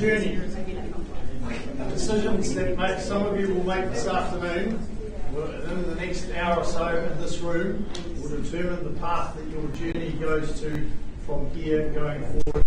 journey. Decisions that some of you will make this afternoon, within the next hour or so in this room, will determine the path that your journey goes to from here going forward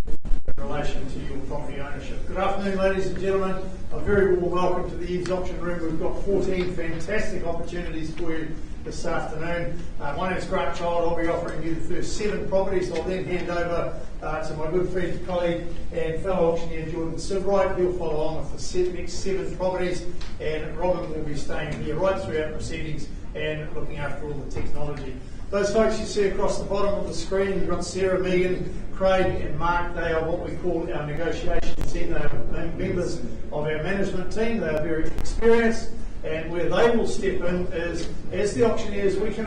in relation to your property ownership. Good afternoon, ladies and gentlemen. A very warm welcome to the EVES auction room. We've got 14 fantastic opportunities for you this afternoon. My name is Grant Child. I'll be offering you the first 7 properties. I'll then hand over to my good friend, colleague and fellow auctioneer Jordan Silverite. He'll follow on with the next 7 properties, and Robin will be staying here right throughout proceedings and looking after all the technology. Those folks you see across the bottom of the screen, you've got Sarah, Megan, Craig and Mark. They are what we call our negotiation team. They are members of our management team. They are very experienced, and where they will step in is, as the auctioneers, we can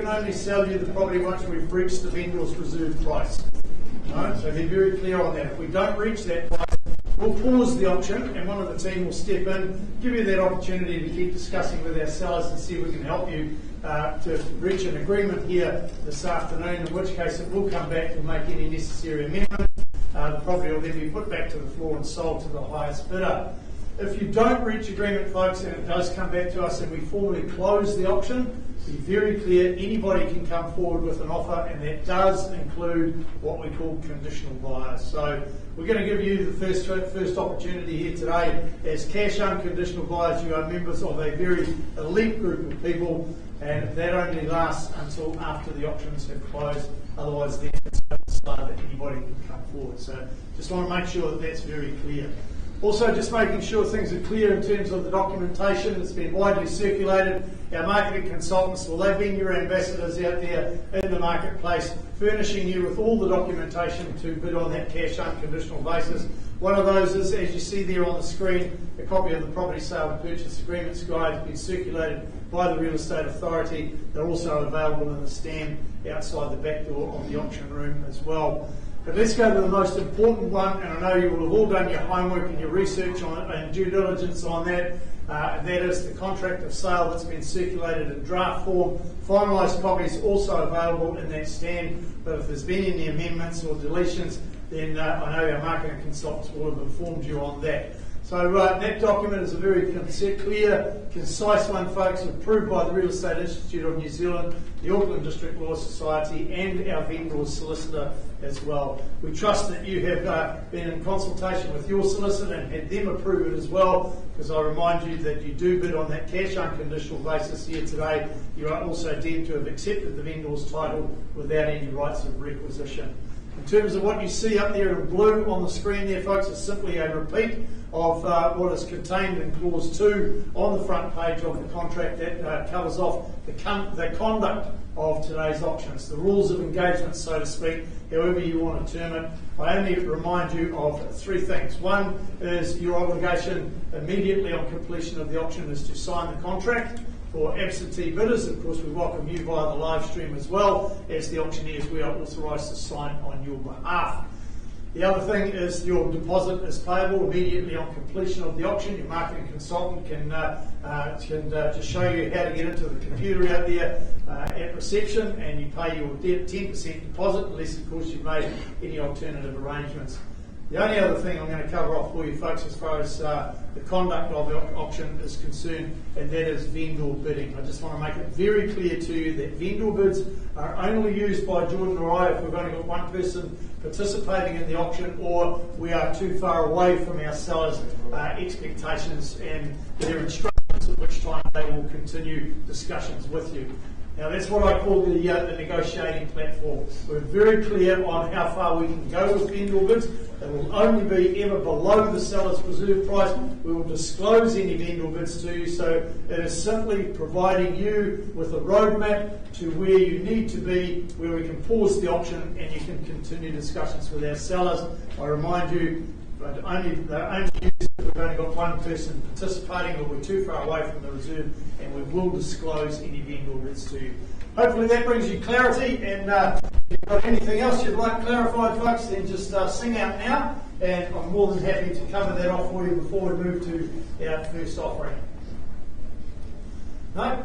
only sell you the property once we've reached the vendor's reserve price. Right? So be very clear on that. If we don't reach that price, we'll pause the auction and one of the team will step in, give you that opportunity to keep discussing with our sellers and see if we can help you to reach an agreement here this afternoon, in which case it will come back to make any necessary amendments. The property will then be put back to the floor and sold to the highest bidder. If you don't reach agreement, folks, and it does come back to us and we formally close the auction, be very clear, anybody can come forward with an offer, and that does include what we call conditional buyers. So we're going to give you the first opportunity here today. As cash unconditional buyers, you are members of a very elite group of people, and that only lasts until after the auctions have closed. Otherwise, then it's not decided that anybody can come forward. So just want to make sure that that's very clear. Also, just making sure things are clear in terms of the documentation that's been widely circulated. Our marketing consultants, well, they've been your ambassadors out there in the marketplace, furnishing you with all the documentation to bid on that cash unconditional basis. One of those is, as you see there on the screen, a copy of the Property Sale and Purchase Agreements Guide has been circulated by the Real Estate Authority. They're also available in the stand outside the back door of the auction room as well. But let's go to the most important one, and I know you will have all done your homework and your research on it and due diligence on that. And that is the contract of sale that's been circulated in draft form. Finalised copies also available in that stand, but if there's been any amendments or deletions, then I know our marketing consultants will have informed you on that. So that document is a very clear, concise one, folks, approved by the Real Estate Institute of New Zealand, the Auckland District Law Society and our vendor's solicitor as well. We trust that you have been in consultation with your solicitor and had them approve it as well, because I remind you that you do bid on that cash unconditional basis here today. You are also deemed to have accepted the vendor's title without any rights of requisition. In terms of what you see up there in blue on the screen there, folks, is simply a repeat of what is contained in Clause 2 on the front page of the contract that covers off the conduct of today's auctions, the rules of engagement, so to speak, however you want to term it. I only remind you of 3 things. One is your obligation immediately on completion of the auction is to sign the contract. For absentee bidders, of course, we welcome you via the live stream as well. As the auctioneers, we are authorised to sign on your behalf. The other thing is your deposit is payable immediately on completion of the auction. Your marketing consultant can just show you how to get into the computer out there at reception, and you pay your 10% deposit unless, of course, you've made any alternative arrangements. The only other thing I'm going to cover off for you folks as far as the conduct of the auction is concerned, and that is vendor bidding. I just want to make it very clear to you that vendor bids are only used by Jordan or I if we've only got one person participating in the auction, or we are too far away from our sellers' expectations and their instructions, at which time they will continue discussions with you. Now, that's what I call the negotiating platform. We're very clear on how far we can go with vendor bids. It will only be ever below the seller's reserve price. We will disclose any vendor bids to you, so it is simply providing you with a roadmap to where you need to be, where we can pause the auction and you can continue discussions with our sellers. I remind you, they're only used if we've only got one person participating or we're too far away from the reserve, and we will disclose any vendor bids to you. Hopefully that brings you clarity, and if you've got anything else you'd like clarified, folks, then just sing out now, and I'm more than happy to cover that off for you before we move to our first offering. No?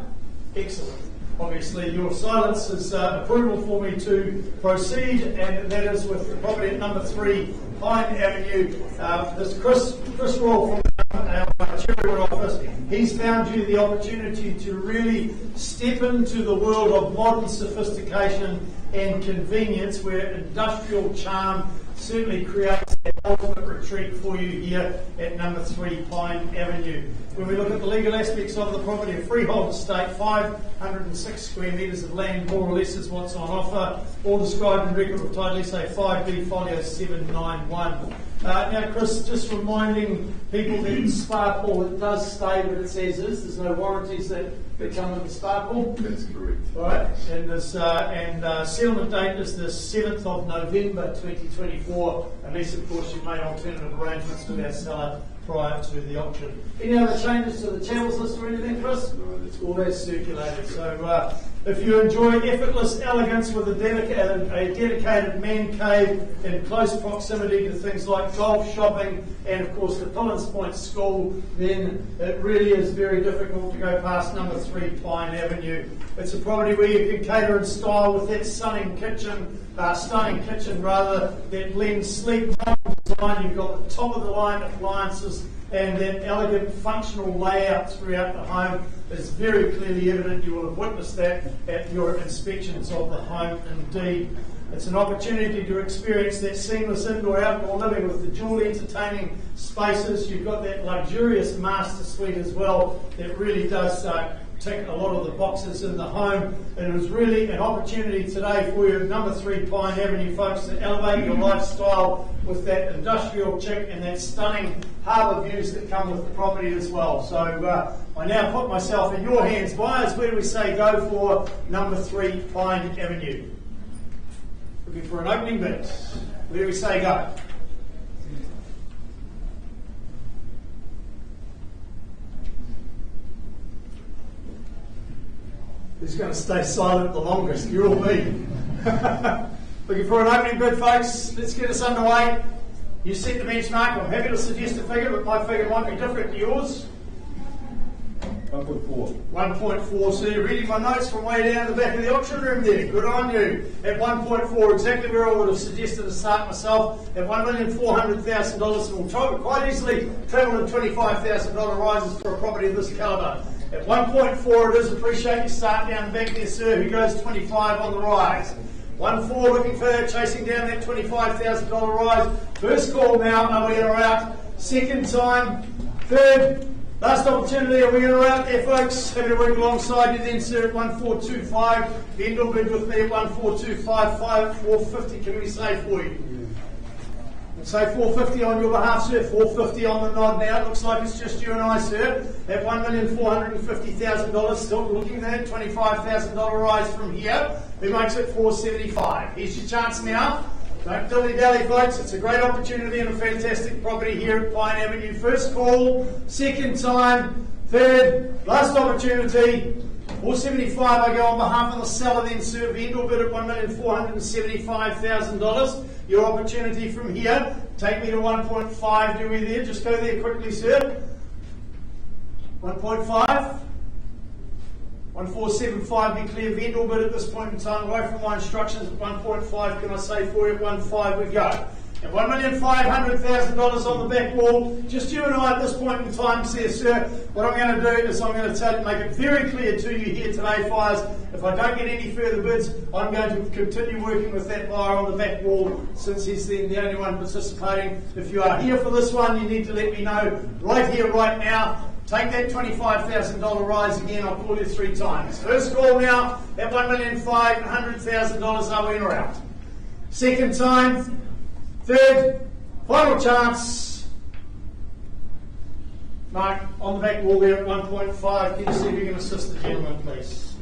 Excellent. obviously your silence is approval for me to proceed, and that is with the property at number 3 Pine Avenue. There's Chris Royal from our Chadwick Road office. He's found you the opportunity to really step into the world of modern sophistication and convenience, where industrial charm certainly creates that ultimate retreat for you here at number 3 Pine Avenue. When we look at the legal aspects of the property, a freehold estate, 506 square metres of land, more or less is what's on offer, all described in record of title, say 5B folio 791. Now, Chris, just reminding people that the sparkle, it does stay what it says is. There's no warranties that come with the sparkle. That's correct. Right, and this settlement date is the 7th of November 2024, unless of course you've made alternative arrangements with our seller prior to the auction. Any other changes to the channels list or anything, Chris? No, that's all that's circulated. So if you enjoy effortless elegance with a dedicated man cave in close proximity to things like golf, shopping, and of course the Pillins Point School, then it really is very difficult to go past number 3 Pine Avenue. It's a property where you can cater in style with that stunning kitchen that blends sleek design. You've got the top of the line appliances and that elegant functional layout throughout the home is very clearly evident. You will have witnessed that at your inspections of the home indeed. It's an opportunity to experience that seamless indoor-outdoor living with the dual entertaining spaces. You've got that luxurious master suite as well that really does tick a lot of the boxes in the home. And it was really an opportunity today for you at number 3 Pine Avenue, folks, to elevate your lifestyle with that industrial chic and that stunning harbour views that come with the property as well. So I now put myself in your hands. Buyers, where do we say go for number 3 Pine Avenue? Looking for an opening bid. Where do we say go? Who's going to stay silent the longest? You or me? Looking for an opening bid, folks. Let's get us underway. You set the benchmark. I'm happy to suggest a figure, but my figure might be different to yours. 1.4. 1.4. So you're reading my notes from way down the back of the auction room there. Good on you. At 1.4, exactly where I would have suggested to start myself. At $1,400,000, and we'll quite easily travel to $25,000 rises for a property of this calibre. At 1.4 it is. Appreciate you start down the back there, sir, who goes 25 on the rise. 1.4 looking for that, chasing down that $25,000 rise. First call now, are we in or out? Second time, third, last opportunity, are we in or out there, folks? Happy to work alongside you then, sir, at 1.425. The end will bid with me at 1.425, 450, can we say for you? Say 450 on your behalf, sir. 450 on the nod now. It looks like it's just you and I, sir. At $1,450,000, still looking at that $25,000 rise from here. Who makes it 475? Here's your chance now. Don't dilly-dally, folks. It's a great opportunity and a fantastic property here at Pine Avenue. First call, second time, third, last opportunity. 475 I go on behalf of the seller then, sir. Vendor bid at $1,475,000. Your opportunity from here. Take me to 1.5. Do we there? Just go there quickly, sir. 1.5. 1475 be clear. Vendor bid at this point in time. Away from my instructions at 1.5. Can I say for you at 1.5 we go. At $1,500,000 on the back wall, just you and I at this point in time, sir. What I'm going to do is I'm going to make it very clear to you here today, buyers, if I don't get any further bids, I'm going to continue working with that buyer on the back wall since he's the only one participating. If you are here for this one, you need to let me know right here, right now. Take that $25,000 rise again, I'll call you 3 times. First call now, at $1,500,000, are we in or out? Second time. Third, final chance. Mark, on the back wall there at 1.5. Can you see if you can assist the gentleman, please?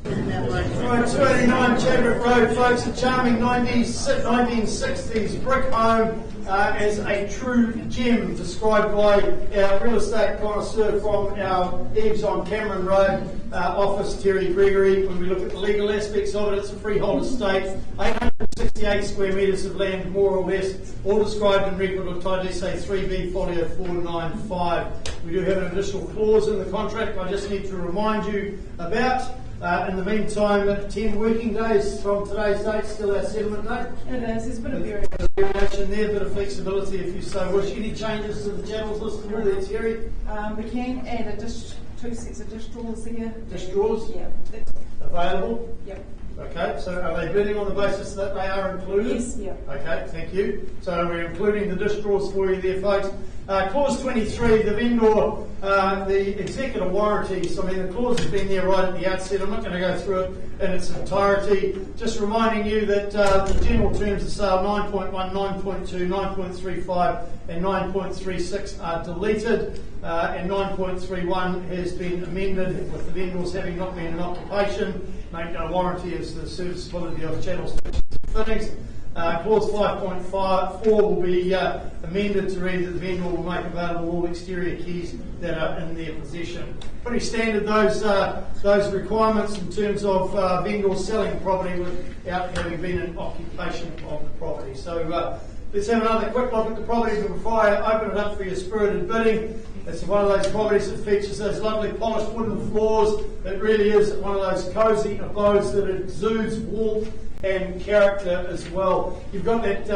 Right, 289 Chadwick Road, folks. A charming 1960s brick home. as a true gem, described by our real estate connoisseur from our EVES on Hamurana Road office, Terry Gregory. When we look at the legal aspects of it, it's a freehold estate, 868 square metres of land, more or less, all described in record of title, say 3B folio 495. We do have an additional clause in the contract I just need to remind you about. In the meantime, 10 working days from today's date, still our settlement date. It is, there's a bit of variation there, a bit of flexibility if you so wish. Any changes to the channels listed here there, Terry? We can add two sets of dish drawers here. Dish drawers? Yeah. Available? Yep. Okay, so are they bidding on the basis that they are included? Yes, yeah. Okay, thank you. So we're including the dish drawers for you there, folks. Clause 23, the vendor, the executive warranties. I mean, the clause has been there right at the outset. I'm not going to go through it in its entirety. Just reminding you that the general terms of sale 9.1, 9.2, 9.35 and 9.36 are deleted, and 9.31 has been amended with the vendors having not been in occupation. Make no warranty as to the serviceability of channels, fixtures and fittings. Clause 5.4 will be amended to read that the vendor will make available all exterior keys that are in their possession. Pretty standard those requirements in terms of vendors selling property without having been in occupation of the property. So let's have another quick look at the property before I open it up for your spirited bidding. It's one of those properties that features those lovely polished wooden floors. It really is one of those cosy abodes that exudes warmth and character as well. You've got that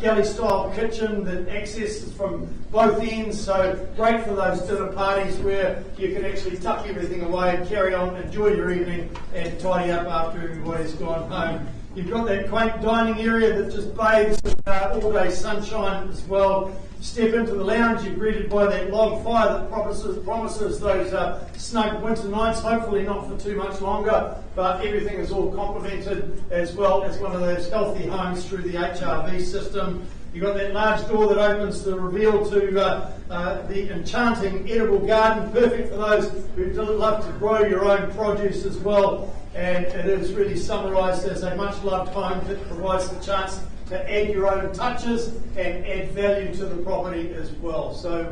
galley style kitchen that accesses from both ends, so great for those dinner parties where you can actually tuck everything away and carry on, enjoy your evening and tidy up after everybody's gone home. You've got that quaint dining area that just bathes in all day sunshine as well. Step into the lounge, you're greeted by that log fire that promises those snug winter nights, hopefully not for too much longer, but everything is all complemented as well as one of those healthy homes through the HRV system. You've got that large door that opens the reveal to the enchanting edible garden, perfect for those who love to grow your own produce as well. And it is really summarised as a much-loved home that provides the chance to add your own touches and add value to the property as well. So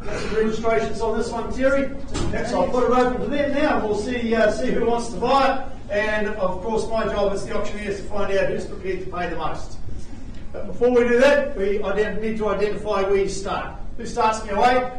that's the registrations on this one, Terry. Next, I'll put it open to them now, and we'll see who wants to buy it. And of course, my job as the auctioneer is to find out who's prepared to pay the most. But before we do that, we need to identify where you start. Who starts me away?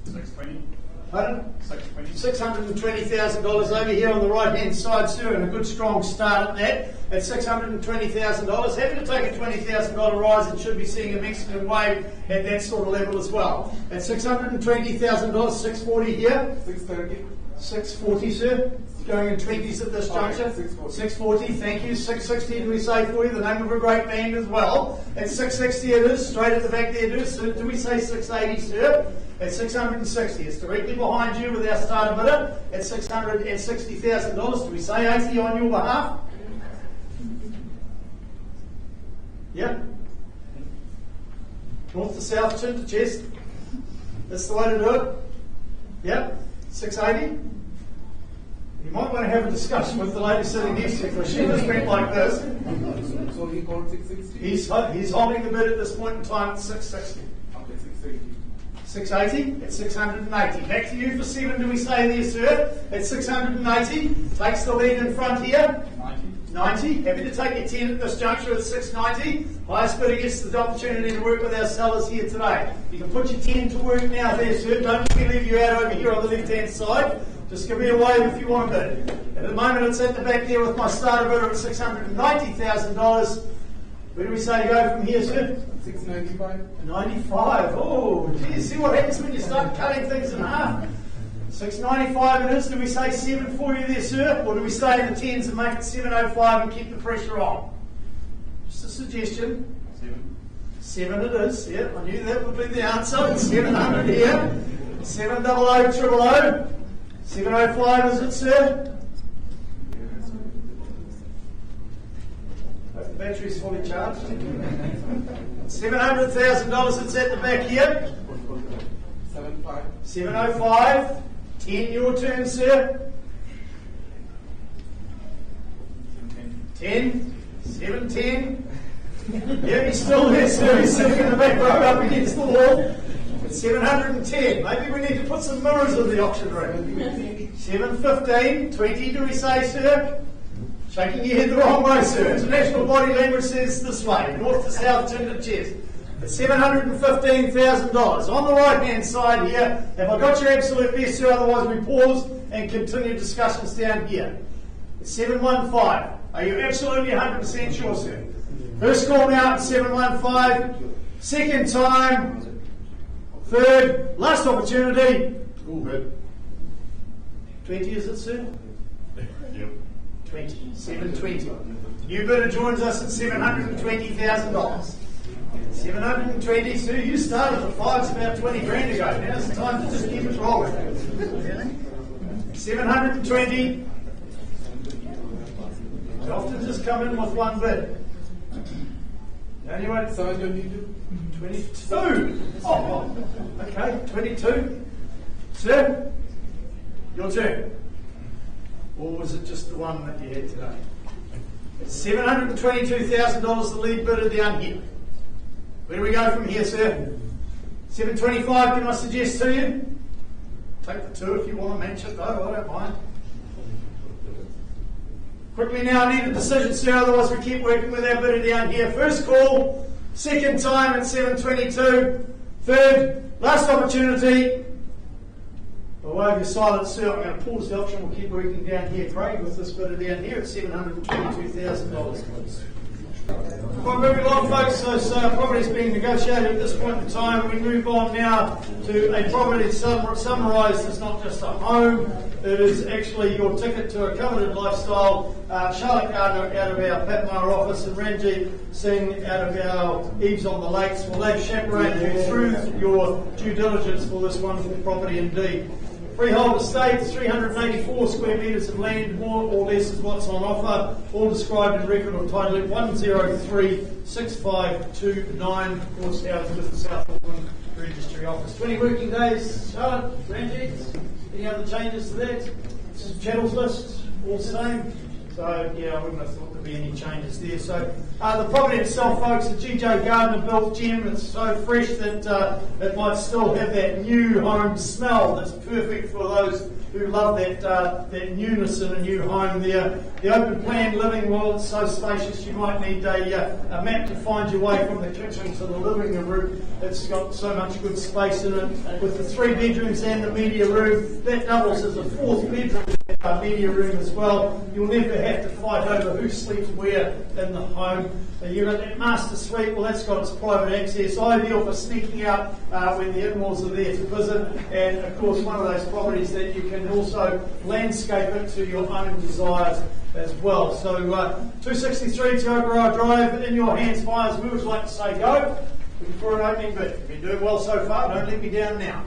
620. Pardon? 620. $620,000 over here on the right-hand side, sir, and a good strong start at that. At $620,000, happy to take a $20,000 rise and should be seeing a Mexican wave at that sort of level as well. At $620,000, $640 here. 630. 640, sir. Going in 20s at this juncture. 640, thank you. 660, do we say for you? The name of a great band as well. At 660 it is, straight at the back there. Do we say 680, sir? At 660, it's directly behind you with our starter bidder. At $660,000, do we say 80 on your behalf? Yeah. North to south, chin to chest. That's the way to do it. Yep. 680. You might want to have a discussion with the lady sitting next to you, because she just went like this. So he called 660? He's holding the bid at this point in time at 660. Okay, 680. 680 at 680. Back to you for 7, do we say there, sir? At 680. Takes the lead in front here. 90. Happy to take your 10 at this juncture at 690. Highest bidder gets the opportunity to work with our sellers here today. You can put your 10 to work now there, sir. Don't let me leave you out over here on the left-hand side. Just give me a wave if you want to bid. At the moment, it's at the back there with my starter bidder at $690,000. Where do we say to go from here, sir? 695. 95. Oh, geez, see what happens when you start cutting things in half. 695 it is. Do we say 7 for you there, sir? Or do we stay in the 10s and make it 705 and keep the pressure on? Just a suggestion. 7 it is. Yeah, I knew that would be the answer. 700 here. 700 000. 705 is it, sir? Hope the battery's fully charged. $700,000 it's at the back here. 75. 705. 10 your turn, sir. 10. 710. Yeah, he's still there, sir. He's sitting in the back row up against the wall. It's 710. Maybe we need to put some mirrors in the auction room. 715. 20, do we say, sir? Shaking your head the wrong way, sir. International body language says this way. North to south, chin to chest. It's $715,000. On the right-hand side here, have I got your absolute best, sir? Otherwise we pause and continue discussions down here. It's 715. Are you absolutely 100% sure, sir? First call now at 715. Second time. Third. Last opportunity. 20 is it, sir? Yep. 20. 720. New bidder joins us at $720,000. 720, sir. You started the fives about 20 grand ago. Now's the time to just keep it rolling. 720. They often just come in with one bid. Anyway, 722. 22. Oh, okay, 22. Sir, your turn. Or was it just the one that you had today? It's $722,000, the lead bidder down here. Where do we go from here, sir? 725, can I suggest to you? Take the two if you want to match it, though, I don't mind. Quickly now, I need a decision, sir, otherwise we keep working with our bidder down here. First call, second time at 722. Third, last opportunity. By way of your silence, sir, I'm going to pause the auction. We'll keep working down here, Craig, with this bidder down here at $722,000, please. Well, moving along, folks, those properties being negotiated at this point in time. We move on now to a property that's summarised as not just a home, it is actually your ticket to a coveted lifestyle. Charlotte Gardner out of our Patmar office and Ranjit Singh out of our EVES on the Lakes. Well, they've chaperoned you through your due diligence for this wonderful property indeed. Freehold estate, 384 square metres of land, more or less is what's on offer, all described in record of title 1036529, Courts House with the South Auckland Registry Office. 20 working days, Charlotte, Ranjit, any other changes to that? Channels list, all the same? So, yeah, I wouldn't have thought there'd be any changes there. So, the property itself, folks, a GJ Gardner built gem. It's so fresh that it might still have that new home smell that's perfect for those who love that newness in a new home there. The open plan living, well, it's so spacious you might need a map to find your way from the kitchen to the living room. It's got so much good space in it. With the 3 bedrooms and the media room, that doubles as a 4th bedroom. Media room as well. You'll never have to fight over who sleeps where in the home. You've got that master suite, well, that's got its private access, ideal for sneaking out when the in-laws are there to visit, and of course one of those properties that you can also landscape it to your own desires as well. So 263 Te Okuroa Drive, in your hands, buyers. We would like to say go. Looking for an opening bid. You've been doing well so far, don't let me down now.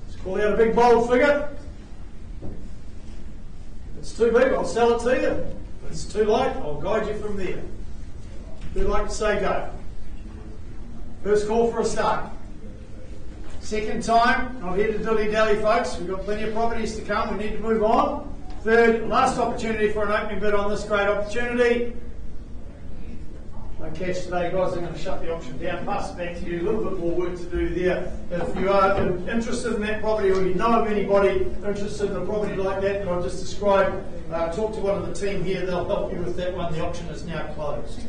Let's call out a big bold figure. It's too big, I'll sell it to you. If it's too light, I'll guide you from there. Who'd like to say go? First call for a start. Second time, not here to dilly-dally, folks. We've got plenty of properties to come. We need to move on. Third, last opportunity for an opening bid on this great opportunity. No cash today, guys. I'm going to shut the auction down. Pass it back to you. A little bit more work to do there. If you are interested in that property, or you know of anybody interested in a property like that I've just described, talk to one of the team here. They'll help you with that one. The auction is now closed.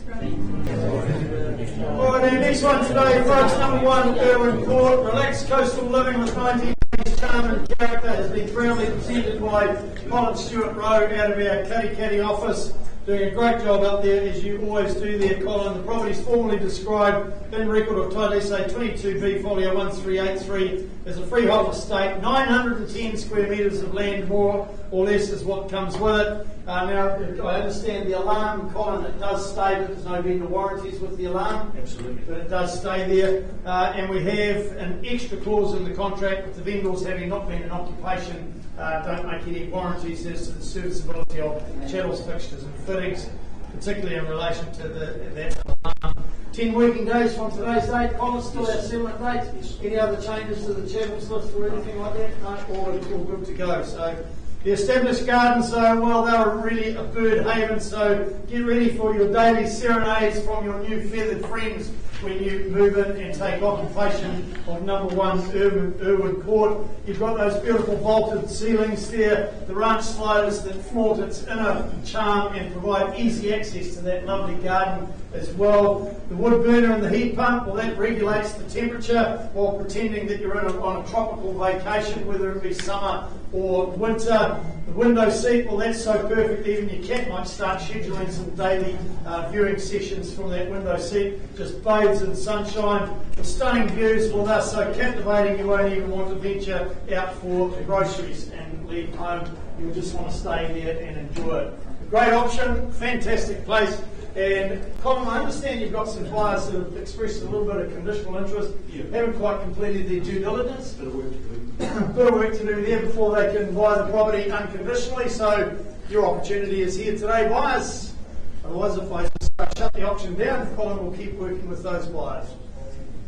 All right, our next one today, folks. Number 1, Irwin Court. Relaxed coastal living with 1980s charm and character has been proudly presented by Colin Road out of our Caddy office. Doing a great job up there, as you always do there, Colin. The property is formally described in record of title SA 22B folio 1383 as a freehold estate. 910 square metres of land, more or less, is what comes with it. Now, I understand the alarm, Colin, it does stay, but there's no vendor warranties with the alarm. Absolutely. But it does stay there. And we have an extra clause in the contract with the vendors having not been in occupation. Don't make any warranties as to the serviceability of chattels, fixtures and fittings, particularly in relation to that alarm. 10 working days from today's date. Colin, still our settlement date. Any other changes to the chattels list or anything like that? No, all good to go. So The established gardens, well, they're really a bird haven, so get ready for your daily serenades from your new feathered friends when you move in and take occupation of number 1 Irwin Court. You've got those beautiful vaulted ceilings there, the ranch sliders that flaunt its inner charm and provide easy access to that lovely garden as well. The wood burner and the heat pump, well, that regulates the temperature while pretending that you're on a tropical vacation, whether it be summer or winter. The window seat, well, that's so perfect, even your cat might start scheduling some daily viewing sessions from that window seat. Just bathes in sunshine. The stunning views, well, they're so captivating you won't even want to venture out for the groceries and leave home. You'll just want to stay there and enjoy it. A great option, fantastic place. And Colin, I understand you've got some buyers that have expressed a little bit of conditional interest. Haven't quite completed their due diligence. Bit of work to do there before they can buy the property unconditionally. So your opportunity is here today, buyers. Otherwise, if I shut the auction down, Colin will keep working with those buyers.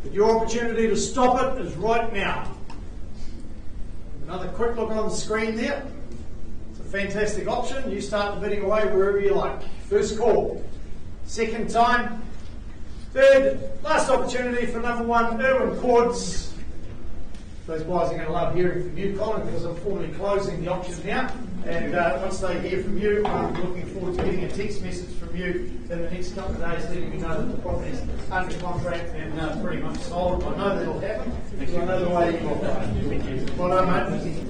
But your opportunity to stop it is right now. Another quick look on the screen there. It's a fantastic option. You start the bidding away wherever you like. First call. Second time. Third, last opportunity for number 1 Irwin Courts. Those buyers are going to love hearing from you, Colin, because I'm formally closing the auction now. And once they hear from you, I'm looking forward to getting a text message from you in the next couple of days, letting me know that the property is under contract and pretty much sold. I know that'll happen, because I know the way you operate. Well done, mate.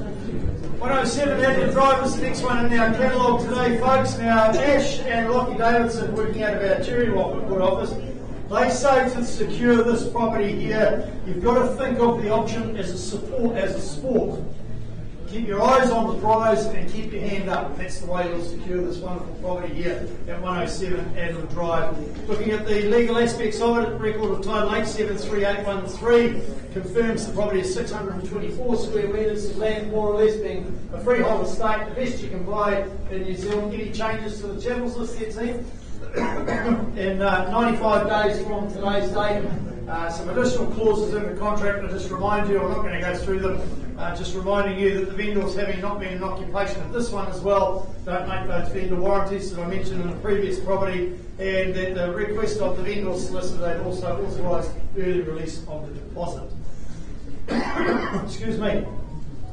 107 Adler Drive is the next one in our catalogue today, folks. Now, Ash and Lockie Davidson, working out of our Cherry Wood office, they say to secure this property here, you've got to think of the option as a sport. Keep your eyes on the prize and keep your hand up. That's the way you'll secure this wonderful property here at 107 Adler Drive. Looking at the legal aspects of it, record of title 873813 confirms the property is 624 square metres of land, more or less, being a freehold estate, the best you can buy in New Zealand. Any changes to the channels list there, team? In 95 days from today's date. Some additional clauses in the contract. I'll just remind you, I'm not going to go through them, just reminding you that the vendors, having not been in occupation of this one as well, don't make those vendor warranties that I mentioned in the previous property, and that the request of the vendor solicitor, they've also authorised early release of the deposit. Excuse me.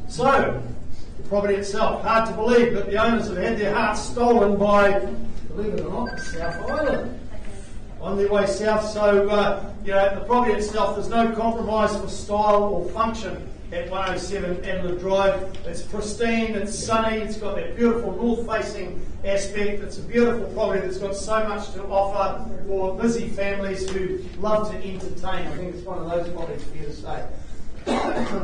So, the property itself, hard to believe, but the owners have had their hearts stolen by, believe it or not, South Island. On their way south, so the property itself, there's no compromise for style or function at 107 Adler Drive. It's pristine, it's sunny, it's got that beautiful north-facing aspect. It's a beautiful property that's got so much to offer for busy families who love to entertain. I think it's one of those properties for you to stay.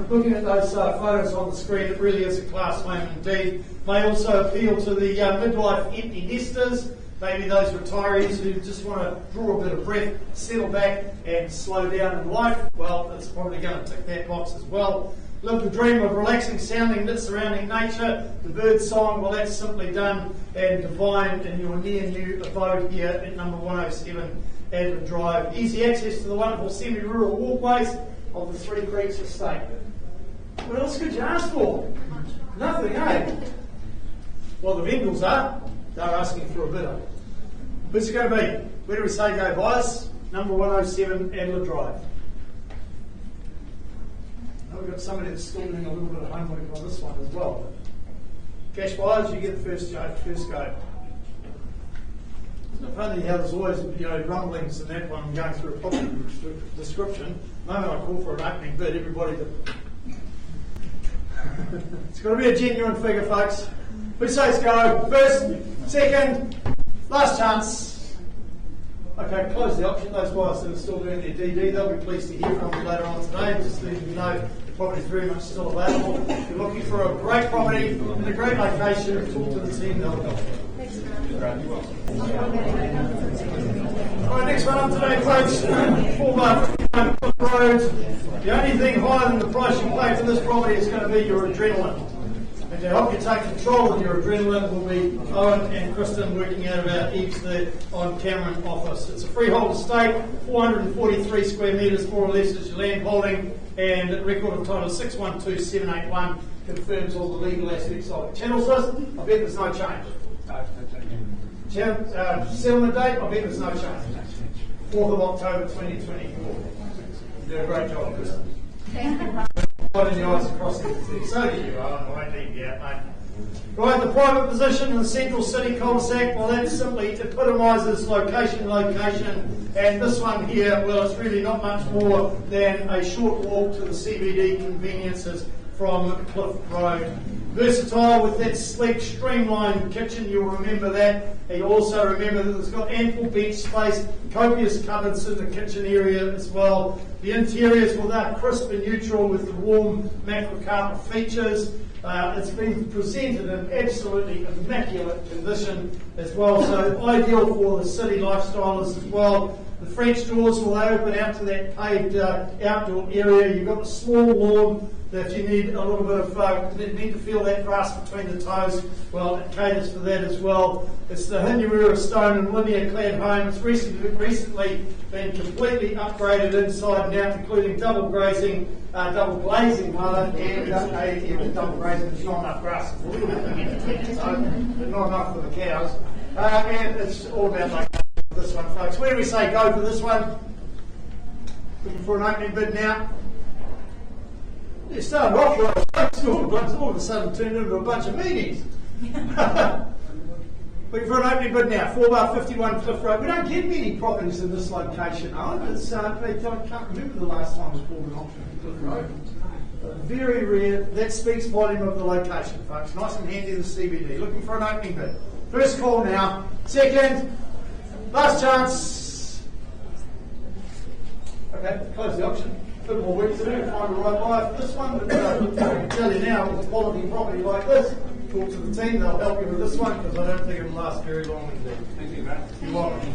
Looking at those photos on the screen, it really is a class home indeed. May also appeal to the midlife empty nesters. Maybe those retirees who just want to draw a bit of breath, settle back and slow down in life. Well, it's probably going to tick that box as well. Live the dream of relaxing sounding lit surrounding nature. The bird song, well, that's simply done and divine in your near new abode here at number 107 Adler Drive. Easy access to the wonderful semi-rural walkways of the Three Creeks estate. What else could you ask for? Nothing, eh? Well, the vendors are. They're asking for a bidder. Who's it going to be? Where do we say go, buyers? Number 107 Adler Drive. Now we've got somebody that's still doing a little bit of homework on this one as well. Cash buyers, you get the first go. Isn't it funny how there's always rumblings in that one going through a property description? The moment I call for an opening bid, everybody... It's got to be a genuine figure, folks. Who says go? First, second, last chance. Okay, close the auction. Those buyers that are still doing their DD, they'll be pleased to hear from you later on today. Just letting you know the property is very much still available. If you're looking for a great property in a great location, talk to the team, they'll help. Alright, next one up today, folks. 4 Road. The only thing higher than the price you pay for this property is going to be your adrenaline. And to help you take control of your adrenaline will be Owen and Kristen working out of our EVES there on Cameron office. It's a freehold estate, 443 square metres more or less is your land holding, and record of title 612781 confirms all the legal aspects of it. Channels list, I bet there's no change. Settlement date, I bet there's no change. 4th of October 2024. You do a great job, Kristen. Thank you. In the eyes across the so do you, Owen. I won't leave you out, mate. Right, the private position in the central city cul-de-sac, well, that simply epitomises location, and this one here, well, it's really not much more than a short walk to the CBD conveniences from Cliff Road. Versatile with that sleek, streamlined kitchen, you'll remember that. And you'll also remember that it's got ample bench space, copious cupboards in the kitchen area as well. The interiors, well, they're crisp and neutral with the warm macro carpet features. It's been presented in absolutely immaculate condition as well, so ideal for the city lifestylers as well. The French doors will open out to that paved outdoor area. You've got the small lawn that if you need a little bit of, need to feel that grass between the toes, well, it caters for that as well. It's the Hamurana stone and linear clad home. It's recently been completely upgraded inside and out, including double glazing, and double grazing, double grazing. There's not enough grass for them, but not enough for the cows. And it's all about like this one, folks. Where do we say go for this one? Looking for an opening bid now. It started off well, all of a sudden turned into a bunch of meetings. Looking for an opening bid now, 4:51 Cliff Road. We don't get many properties in this location, Owen. It's, I can't remember the last time we called an auction for Cliff Road. Very rare. That speaks volume of the location, folks. Nice and handy, the CBD. Looking for an opening bid. First call now. Second. Last chance. Okay, close the auction. A bit more work to do, find the right buyer for this one, but I can tell you now, with a quality property like this, talk to the team, they'll help you with this one, because I don't think it'll last very long indeed. Thank you, Matt. You're welcome.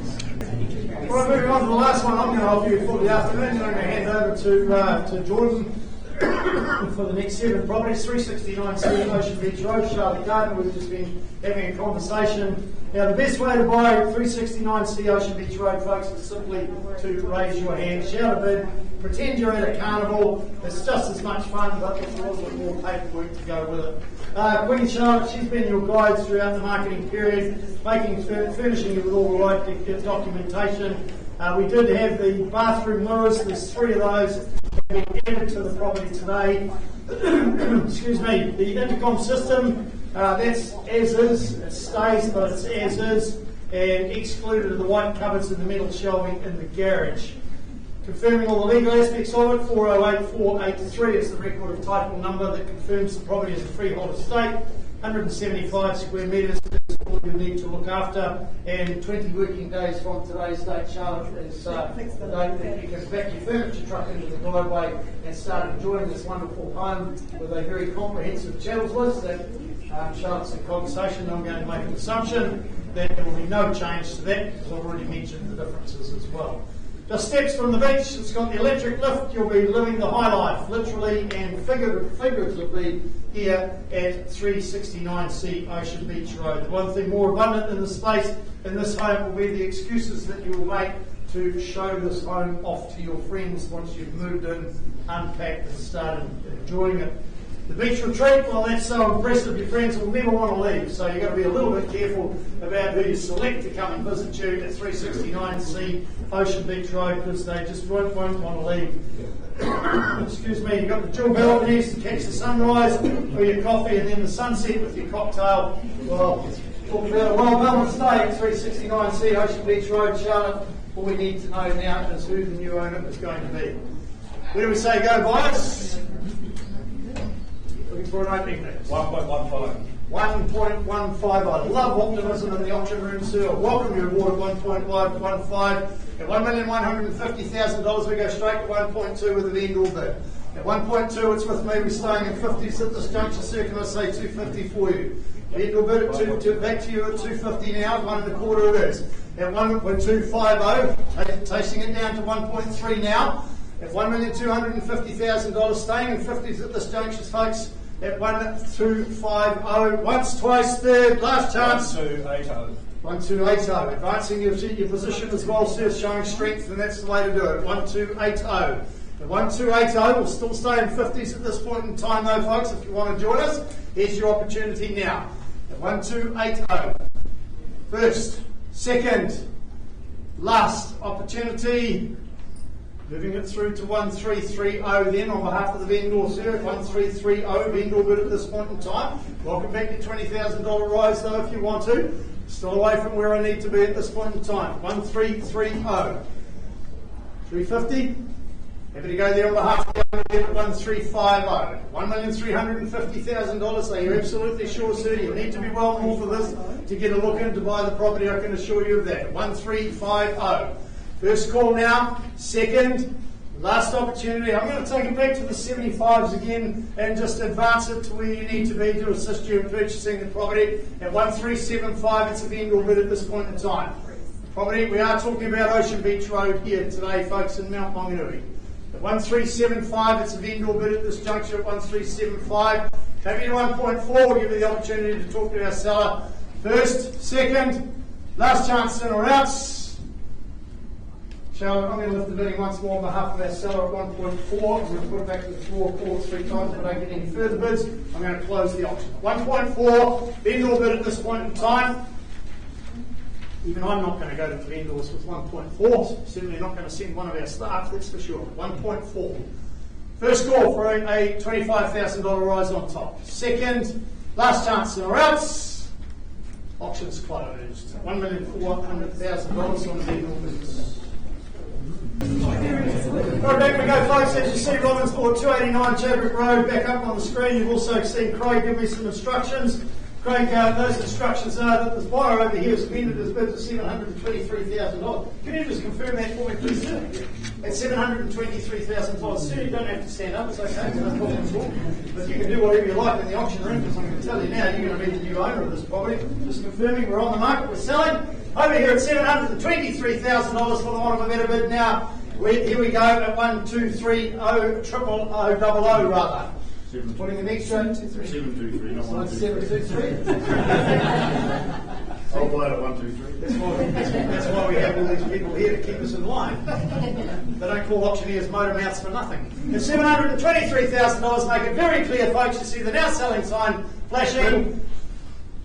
Right, moving on to the last one, I'm going to offer you for the afternoon, and I'm going to hand over to Jordan for the next 7 properties. 369C Oceanbeach Road, Charlotte Gardner. We've just been having a conversation. Now, the best way to buy 369C Oceanbeach Road, folks, is simply to raise your hand, shout a bid, pretend you're at a carnival. It's just as much fun, but there's a little bit more paperwork to go with it. Queen Charlotte, she's been your guide throughout the marketing period, furnishing you with all the right documentation. We did have the bathroom mirrors. There's 3 of those being added to the property today. Excuse me. The intercom system, that's as is. It stays, but it's as is, and excluded are the white cupboards and the metal shelving in the garage. Confirming all the legal aspects of it, 408483 is the record of title number that confirms the property is a freehold estate. 175 square metres is all you need to look after, and 20 working days from today's date, Charlotte, is the date that you can back your furniture truck into the driveway and start enjoying this wonderful home with a very comprehensive channels list that Charlotte's in conversation. I'm going to make an assumption that there will be no change to that because I've already mentioned the differences as well. Just steps from the beach, it's got the electric lift, you'll be living the high life, literally and figuratively, here at 369C Oceanbeach Road. The one thing more abundant in the space in this home will be the excuses that you will make to show this home off to your friends once you've moved in, unpacked and started enjoying it. The beach retreat, well, that's so impressive, your friends will never want to leave, so you've got to be a little bit careful about who you select to come and visit you at 369C Oceanbeach Road, because they just won't want to leave. Excuse me, you've got the dual balconies to catch the sunrise or your coffee, and then the sunset with your cocktail. Well, talk about a well-balanced day at 369C Oceanbeach Road, Charlotte. All we need to know now is who the new owner is going to be. Where do we say go, buyers? Looking for an opening next. 1.15. 1.15. I love optimism in the auction room, sir. Welcome you aboard 1.15. At $1,150,000, we go straight to 1.2 with a vendor bid. At 1.2, it's with me. We're staying in 50s at this juncture, sir. Can I say 250 for you? Vendor bid at back to you at 250 now. 1.25 it is. At 1.250, tasting it down to 1.3 now. At $1,250,000, staying in 50s at this juncture, folks. at 1250. Once, twice, third, last chance. 1280. 1280. Advancing your position as well, sir, showing strength, and that's the way to do it. 1280. The 1280 will still stay in 50s at this point in time, though, folks. If you want to join us, here's your opportunity now. The 1280. First, second, last opportunity. Moving it through to 1330 then on behalf of the vendor, sir. 1330 vendor bid at this point in time. Welcome back to $20,000 rise though if you want to. Still away from where I need to be at this point in time. 1330. 350. Happy to go there on behalf of the owner bid at 1350. $1,350,000. So you're absolutely sure, sir, you need to be well north of this to get a look in to buy the property, I can assure you of that. 1350. First call now, second, last opportunity. I'm going to take it back to the 75s again and just advance it to where you need to be to assist you in purchasing the property. At 1375, it's a vendor bid at this point in time. The property, we are talking about Oceanbeach Road here today, folks, in Mount Maunganui. At 1375, it's a vendor bid at this juncture at 1375. Maybe 1.4, we'll give you the opportunity to talk to our seller. First, second, last chance in or outs. Charlotte, I'm going to lift the bidding once more on behalf of our seller at 1.4. I'm going to put it back to the floor, call it 3 times. If I don't get any further bids, I'm going to close the auction. 1.4, vendor bid at this point in time. Even I'm not going to go to the vendors with 1.4. Certainly not going to send one of our staff, that's for sure. 1.4. First call for a $25,000 rise on top. Second, last chance in or outs. Auction's closed. $1,400,000 on the vendor bids. Right, back we go, folks. As you see, Robin's Court 289 Chadwick Road back up on the screen. You've also seen Craig give me some instructions. Craig, those instructions are that this buyer over here has amended his bid to $723,000. Can you just confirm that for me, please, sir? At $723,000. Sir, you don't have to stand up. It's okay. No problem at all. But you can do whatever you like in the auction room, because I'm going to tell you now, you're going to be the new owner of this property. Just confirming we're on the market. We're selling. Over here at $723,000 for the one of a better bid now. Here we go at 1230 000 rather. Putting an extra 723, not 723. I'll buy it at 123. That's why we have all these people here to keep us in line. They don't call auctioneers motor mouths for nothing. At $723,000, make it very clear, folks. You see the now selling sign flashing.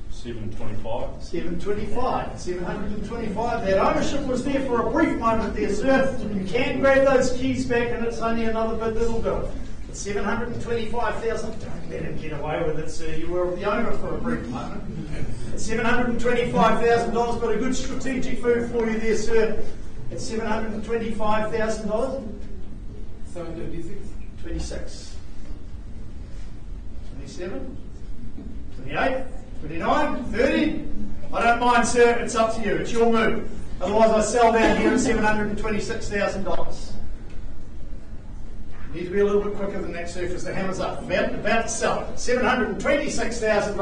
725. 725. 725. That ownership was there for a brief moment there, sir. You can grab those keys back, and it's only another bit that'll do it. At $725,000, don't let him get away with it, sir. You were the owner for a brief moment. At $725,000, got a good strategic move for you there, sir. At $725,000. 726. 26. 27. 28. 29, 30. I don't mind, sir. It's up to you. It's your move. Otherwise, I sell down here at $726,000. Need to be a little bit quicker than that, sir, because the hammer's up. About to sell it. $726,000.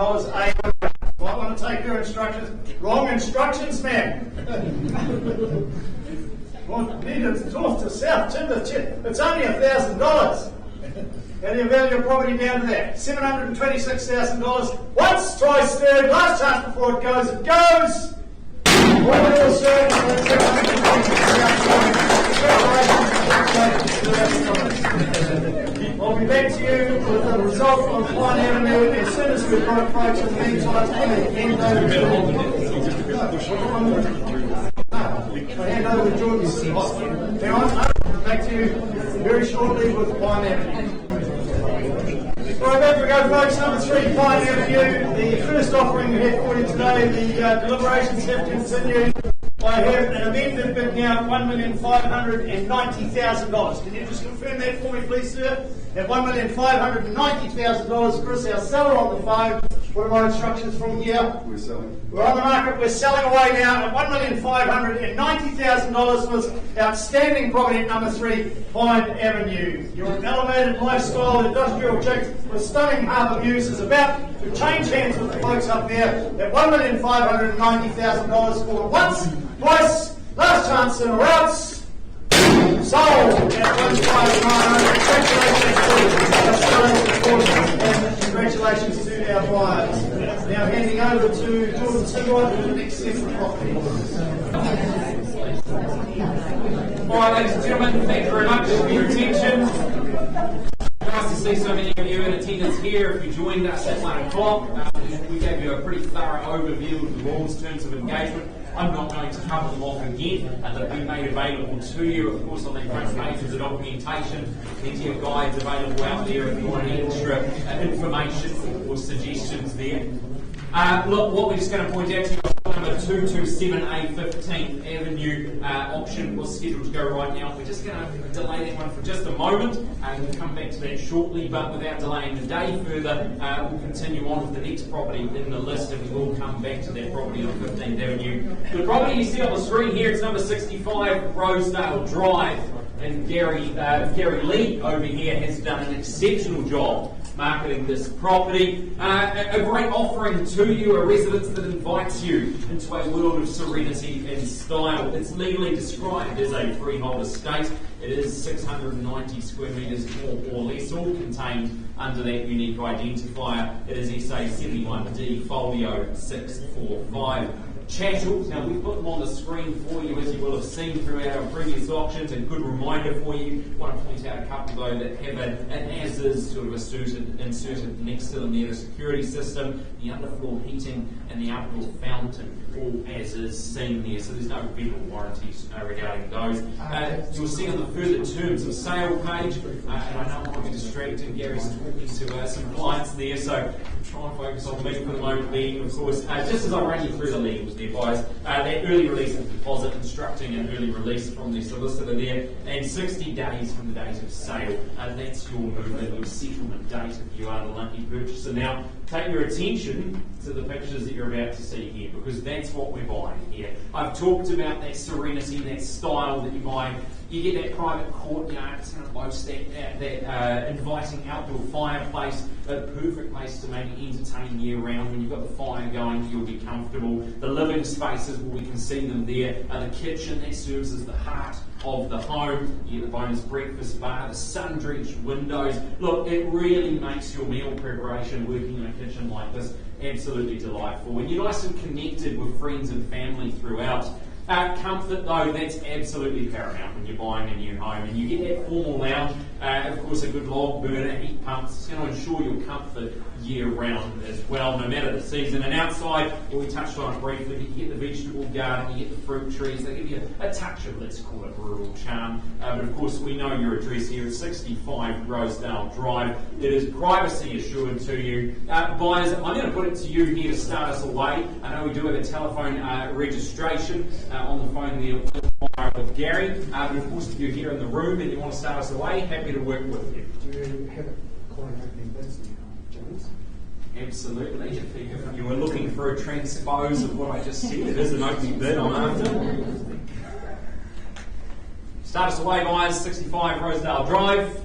Might want to take your instructions. Wrong instructions, man. Well, need to talk to South Timber. It's only $1,000. How do you value your property down to that? $726,000. Once, twice, third. Last chance before it goes. It goes. Well, sir. I'll be back to you with the result on Pine Avenue as soon as we've got it, folks. In the meantime, hand over to Jordan. Hang on. Back to you very shortly with Pine Avenue. Right, back we go, folks. Number 3, Pine Avenue. The first offering we have for you today, the deliberations have continued. I have an amended bid now at $1,590,000. Can you just confirm that for me, please, sir? At $1,590,000, Chris, our seller on the phone. What are my instructions from here? We're selling. We're on the market. We're selling away now at $1,590,000 for this outstanding property at number 3, Pine Avenue. Your elevated lifestyle industrial chicks with stunning harbour views is about to change hands with the folks up there at $1,590,000 for once, twice, last chance in or outs. Sold at $1,590,000. Congratulations to Alright, ladies and gentlemen, thank you very much for your attention. Nice to see so many of you in attendance here. If you joined us at 1 o'clock, we gave you a pretty thorough overview of the law's terms of engagement. I'm not going to cover them off again, and they've been made available to you, of course, on the front page of the documentation. Plenty of guides available out there if you want any extra information or suggestions there. Look, what we're just going to point out to you, number 227A 15th Avenue option was scheduled to go right now. We're just going to delay that one for just a moment, and we'll come back to that shortly, but without delaying the day further, we'll continue on with the next property in the list, and we will come back to that property on 15th Avenue. The property you see on the screen here, it's number 65 Rowesdale Drive, and Gary Lee over here has done an exceptional job marketing this property. A great offering to you, a residence that invites you into a world of serenity and style. It's legally described as a freehold estate. It is 690 square metres more or less, all contained under that unique identifier. It is SA 71D Folio 645. Chattels. Now, we've put them on the screen for you, as you will have seen throughout our previous auctions. A good reminder for you. I want to point out a couple, though, that have an as-is sort of inserted next to them there, the security system, the underfloor heating, and the outdoor fountain, all as-is seen there. So there's no federal warranties regarding those. You'll see on the further terms of sale page, and I know I'm going to be distracted. Gary's talking to some clients there, so try and focus on me for the moment being, of course, just as I run you through the legals there, guys, that early release of deposit, instructing an early release from the solicitor there, and 60 days from the date of sale, that's your movement, your settlement date if you are the lucky purchaser. Now, take your attention to the pictures that you're about to see here, because that's what we're buying here. I've talked about that serenity, that style that you buy. You get that private courtyard, it's going to boast that inviting outdoor fireplace, a perfect place to maybe entertain year round. When you've got the fire going, you'll be comfortable. The living spaces, well, we can see them there. The kitchen, that serves as the heart of the home. You get the bonus breakfast bar, the sun-drenched windows. Look, it really makes your meal preparation working in a kitchen like this absolutely delightful. And you're nice and connected with friends and family throughout. Comfort, though, that's absolutely paramount when you're buying a new home. And you get that formal lounge, of course, a good log burner, heat pumps. It's going to ensure your comfort year-round as well, no matter the season. And outside, well, we touched on it briefly, you get the vegetable garden, you get the fruit trees. They give you a touch of, let's call it, rural charm. But, of course, we know your address here is 65 Rowesdale Drive. It is privacy assured to you. Buyers, I'm going to put it to you here to start us away. I know we do have a telephone registration on the phone there with Gary. But of course, if you're here in the room and you want to start us away, happy to work with you. Do you have a client opening business, James? Absolutely. If you were looking for a transpose of what I just said, it is an opening bid. I'm after. Start us away, buyers. 65 Rowesdale Drive.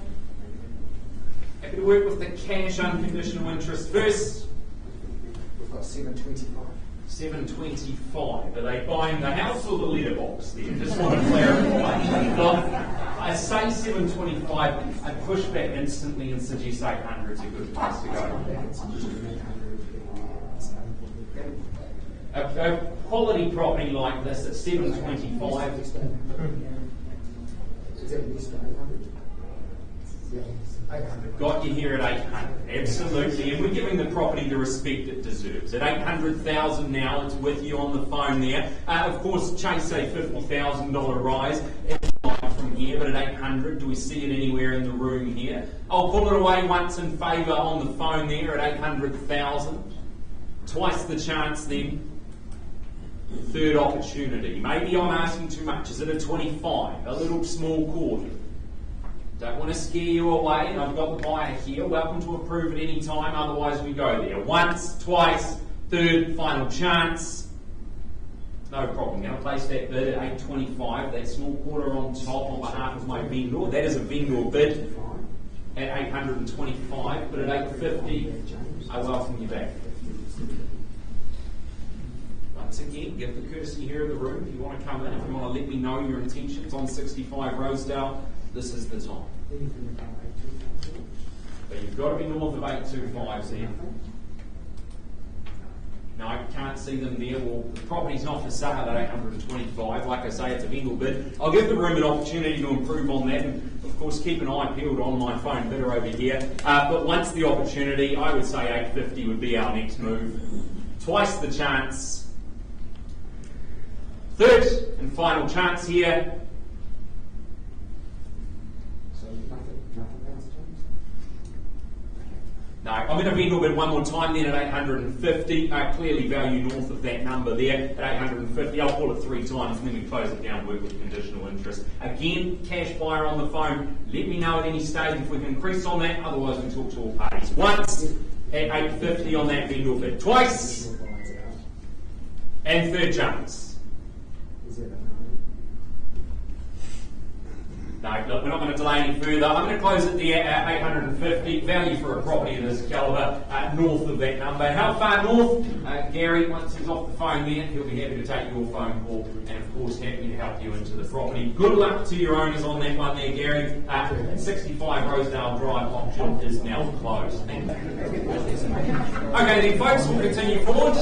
Happy to work with the cash unconditional interest first. We've got 725. 725. Are they buying the house or the letterbox there? Just want to clarify. Look, I say 725, I push back instantly and suggest 800 is a good place to go. A quality property like this at 725. Is that a list of 800? Yeah. 800. Got you here at 800, absolutely, and we're giving the property the respect it deserves. At 800,000 now, it's with you on the phone there. Of course, chase a $50,000 rise from here, but at 800, do we see it anywhere in the room here? I'll pull it away once in favour on the phone there at 800,000. Twice the chance then. Third opportunity. Maybe I'm asking too much. Is it a 25? A little small quarter? Don't want to scare you away, and I've got the buyer here. Welcome to approve at any time, otherwise we go there. Once, twice, third, final chance. No problem. Going to place that bid at 825. That small quarter on top on behalf of my vendor. That is a vendor bid at 825, but at 850, I welcome you back. Once again, give the courtesy here in the room. If you want to come in, if you want to let me know your intentions on 65 Rowesdale, this is the time. But you've got to be north of 825 there. No, I can't see them there. Well, the property's not for sale at 825. Like I say, it's a vendor bid. I'll give the room an opportunity to improve on that, and of course keep an eye peeled on my phone bidder over here. But once the opportunity, I would say 850 would be our next move. Twice the chance. Third and final chance here. So nothing else, James? No, I'm going to vendor bid one more time then at 850. Clearly value north of that number there at 850. I'll call it 3 times and then we close it down, work with conditional interest. Again, cash buyer on the phone. Let me know at any stage if we can increase on that. Otherwise, we talk to all parties. Once at 850 on that vendor bid. Twice. And third chance. Is it a no? No, look, we're not going to delay any further. I'm going to close it there at 850. Value for a property of this calibre, north of that number. How far north? Gary, once he's off the phone there, he'll be happy to take your phone call and, of course, happy to help you into the property. Good luck to your owners on that one there, Gary. 65 Rowesdale Drive auction is now closed. Thank you. Okay, then, folks, we'll continue forward.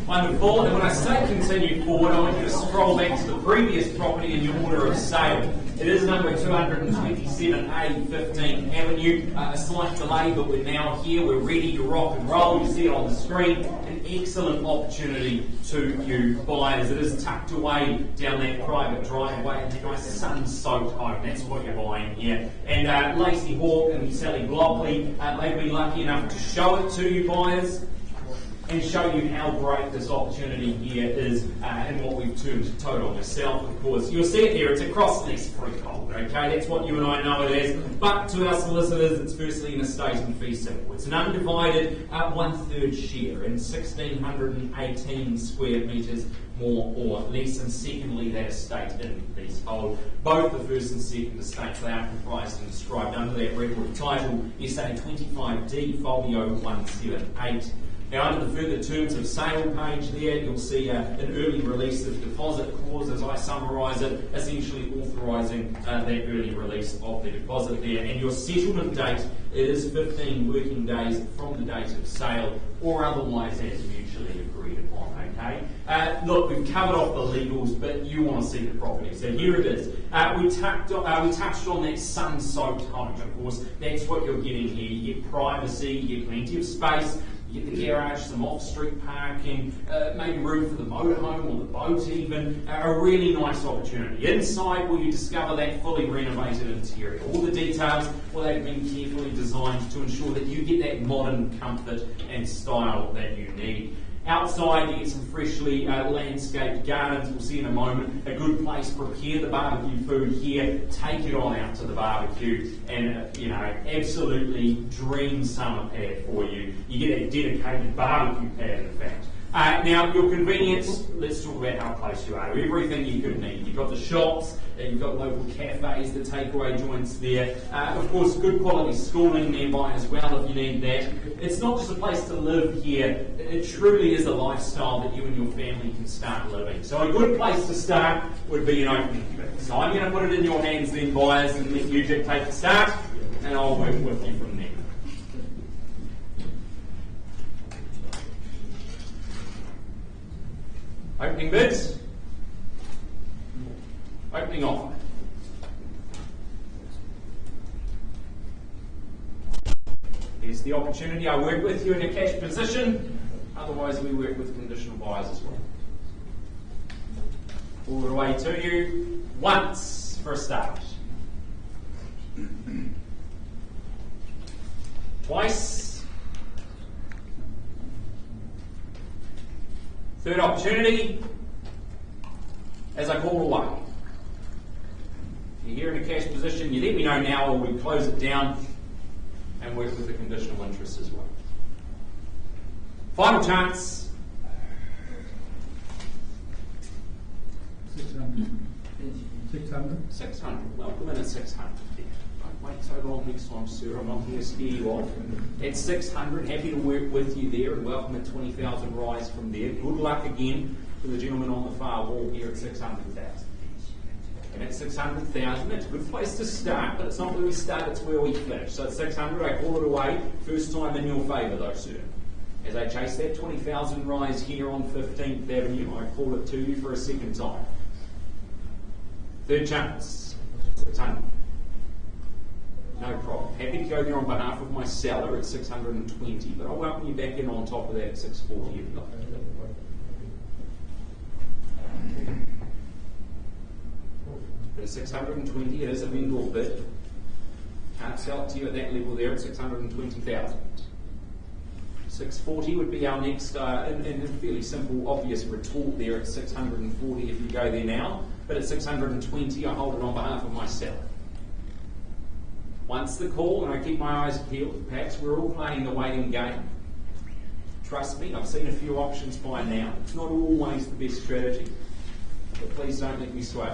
Wonderful. And when I say continue forward, I want you to scroll back to the previous property in your order of sale. It is number 227A 15th Avenue. A slight delay, but we're now here. We're ready to rock and roll. You see it on the screen. An excellent opportunity to you buyers. It is tucked away down that private driveway in a nice sun-soaked home. That's what you're buying here. And Lacey Hawke and Sally Blockley, they've been lucky enough to show it to you buyers and show you how great this opportunity here is and what we've termed total yourself, of course. You'll see it here, it's a cross-lease freehold, okay? That's what you and I know it as. But to our solicitors, it's firstly an estate and fee simple. It's an undivided 1/3 share in 1,618 square metres, more or less, and secondly, that estate in leasehold. Both the first and second estates, they are comprised and described under that record title, SA 25D Folio 178. Now, under the further terms of sale page there, you'll see an early release of deposit clause, as I summarise it, essentially authorising that early release of the deposit there. And your settlement date, it is 15 working days from the date of sale, or otherwise as mutually agreed upon, okay? Look, we've covered off the legals, but you want to see the property. So here it is. We touched on that sun-soaked home, of course. That's what you're getting here. You get privacy, you get plenty of space. You get the garage, some off-street parking, maybe room for the motorhome or the boat even. A really nice opportunity. Inside, will you discover that fully renovated interior? All the details, well, they've been carefully designed to ensure that you get that modern comfort and style that you need. Outside, you get some freshly landscaped gardens. We'll see in a moment. A good place to prepare the barbecue food here. Take it on out to the barbecue and, absolutely dream summer pad for you. You get a dedicated barbecue pad, in fact. Now, your convenience, let's talk about how close you are. Everything you could need. You've got the shops, you've got local cafes, the takeaway joints there. Of course, good quality schooling nearby as well if you need that. It's not just a place to live here, it truly is a lifestyle that you and your family can start living. So a good place to start would be an opening bid. So I'm going to put it in your hands then, buyers, and let you dictate the start, and I'll work with you from there. Opening bids. Opening offer. Here's the opportunity. I work with you in a cash position. Otherwise, we work with conditional buyers as well. All the way to you once for a start. Twice. Third opportunity, as I call away. If you're here in a cash position, you let me know now or we close it down and work with the conditional interest as well. Final chance. 600. 600? 600. Well, come in at 600. Don't wait so long next time, sir. I'm not going to scare you off. At 600, happy to work with you there and welcome at 20,000 rise from there. Good luck again to the gentleman on the far wall here at 600,000. And at 600,000, it's a good place to start, but it's not where we start, it's where we finish. So at 600, I call it away. First time in your favour though, sir. As I chase that 20,000 rise here on 15th Avenue, I call it to you for a second time. Third chance, 600. No problem. Happy to go there on behalf of my seller at 620, but I'll welcome you back in on top of that at 640 if you like. But at 620, it is a vendor bid. Can't sell it to you at that level there at 620,000. 640 would be our next, and a fairly simple, obvious retort there at 640 if you go there now. But at 620, I hold it on behalf of my seller. Once the call, and I keep my eyes peeled, perhaps we're all playing the waiting game. Trust me, I've seen a few options by now. It's not always the best strategy, but please don't let me sway.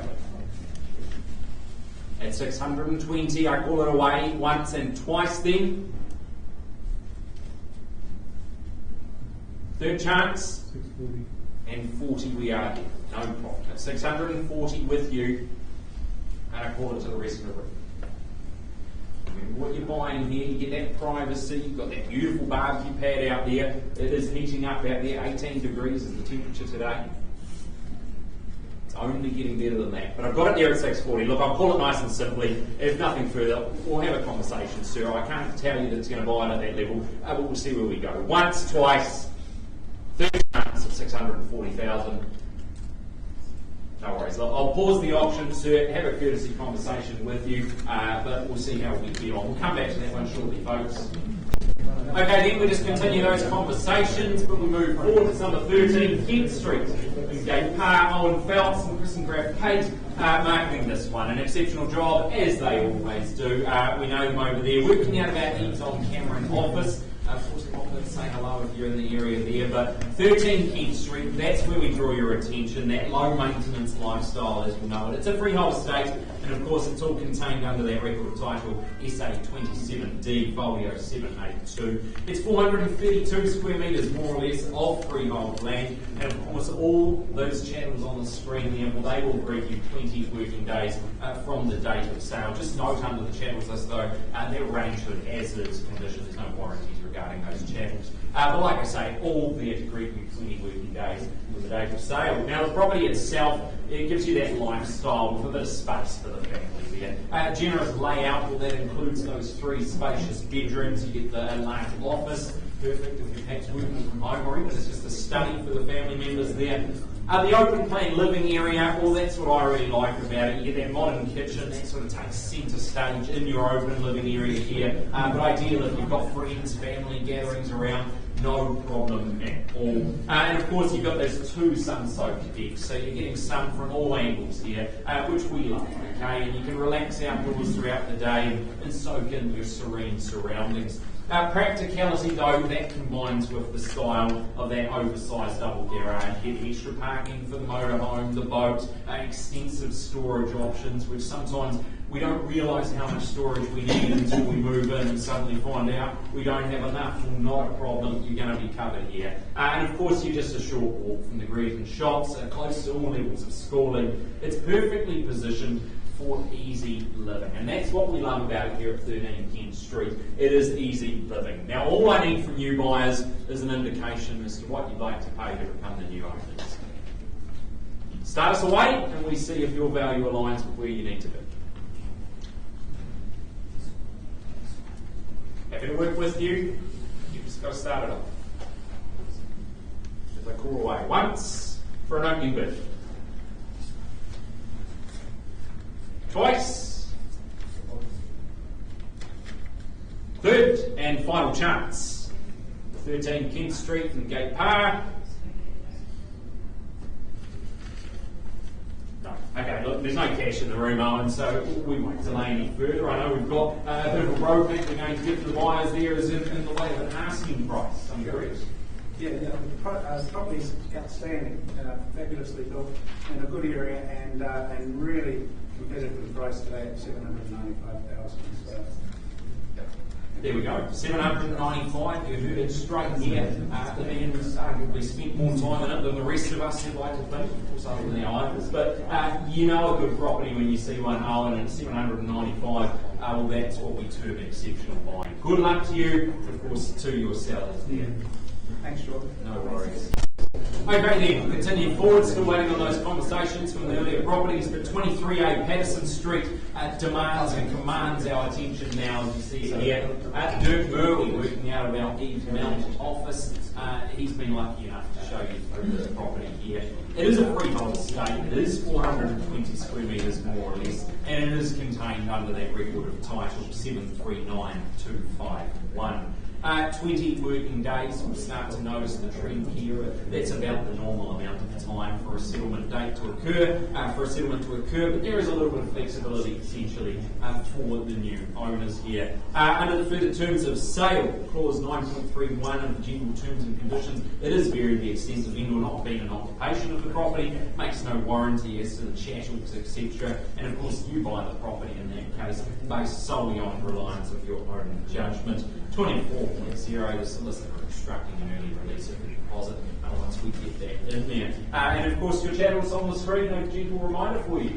At 620, I call it away once and twice then. Third chance, 640. and 40 we are here. No problem. At 640 with you, and I call it to the rest of the room. Remember what you're buying here, you get that privacy, you've got that beautiful barbecue pad out there. It is heating up out there, 18 degrees is the temperature today. It's only getting better than that. But I've got it there at 640. Look, I'll call it nice and simply. If nothing further, we'll have a conversation, sir. I can't tell you that it's going to buy it at that level, but we'll see where we go. Once, twice, third chance of 640,000. No worries. I'll pause the auction, sir, have a courtesy conversation with you, but we'll see how we get on. We'll come back to that one shortly, folks. Okay, then we just continue those conversations, but we move forward to number 13 Kent Street. Gate Parr, Owen Phelps and Chris and Graf Kate marketing this one. An exceptional job, as they always do. We know them over there, working out of our EVES on camera and office. Of course, I'm not going to say hello if you're in the area there, but 13 Kent Street, that's where we draw your attention, that low maintenance lifestyle as you know it. It's a freehold estate, and of course it's all contained under that record title SA 27D Folio 782. It's 432 square metres more or less of freehold land, and of course all those channels on the screen there, well, they will greet you 20 working days from the date of sale. Just note under the channels list though, they're arranged with as-is conditions, there's no warranties regarding those channels. But like I say, all there to greet you 20 working days from the date of sale. Now the property itself, it gives you that lifestyle with a bit of space for the family there. Generous layout, well that includes those 3 spacious bedrooms. You get the large office, perfect if you're perhaps working from home or even it's just a study for the family members there. The open plan living area, well that's what I really like about it. You get that modern kitchen, that sort of takes centre stage in your open living area here. But ideal if you've got friends, family gatherings around, no problem at all. And of course you've got those 2 sun-soaked decks, so you're getting sun from all angles here, which we love, okay? And you can relax outdoors throughout the day and soak in your serene surroundings. Practicality though, that combines with the style of that oversized double garage. You get extra parking for the motorhome, the boat, extensive storage options, which sometimes we don't realise how much storage we need until we move in and suddenly find out we don't have enough. Well, not a problem, you're going to be covered here. And of course you're just a short walk from the Greeton shops, close to all levels of schooling. It's perfectly positioned for easy living, and that's what we love about it here at 13 Kent Street. It is easy living. Now all I need from you buyers is an indication as to what you'd like to pay to become the new owners. Start us away and we see if your value aligns with where you need to be. Happy to work with you. You've just got to start it off. As I call away once for an opening bid. Twice. Third and final chance. 13 Kent Street and Gate Parr. No. Okay, look, there's no cash in the room, Owen, so we won't delay any further. I know we've got a bit of a roadmap we're going to get to the buyers there is in the way of an asking price. I'm curious. Yeah, the property's outstanding, fabulously built in a good area and really competitive price today at $795,000. So. There we go, 795. You heard it straight here. The man has arguably spent more time in it than the rest of us would like to think, of course, other than our owners. But you know a good property when you see one, Owen, and 795. Well, that's what we term exceptional buying. Good luck to you, of course, to your sellers there. Thanks, Jordan. No worries. Okay then, we'll continue forward, still waiting on those conversations from the earlier properties, but 23A Paterson Street demands and commands our attention now, as you see here. Dirk Murley, working out of our EVES Mount office, he's been lucky enough to show you through this property here. It is a freehold estate, it is 420 square metres more or less, and it is contained under that record of title 739251. 20 working days, we'll start to notice the trend here. That's about the normal amount of time for a settlement date to occur, but there is a little bit of flexibility essentially for the new owners here. Under the further terms of sale, clause 9.31 of the general terms and conditions, it is very the extent of end or not being an occupation of the property, makes no warranty as to the chattels, etc. And of course, you buy the property in that case based solely on reliance of your own judgment. 24.0, the solicitor instructing an early release of the deposit once we get that in there. And of course, your chattels on the screen, a gentle reminder for you.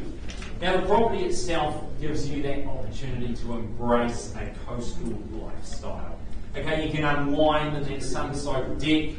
Now, the property itself gives you that opportunity to embrace a coastal lifestyle. Okay, you can unwind in that sun-soaked deck,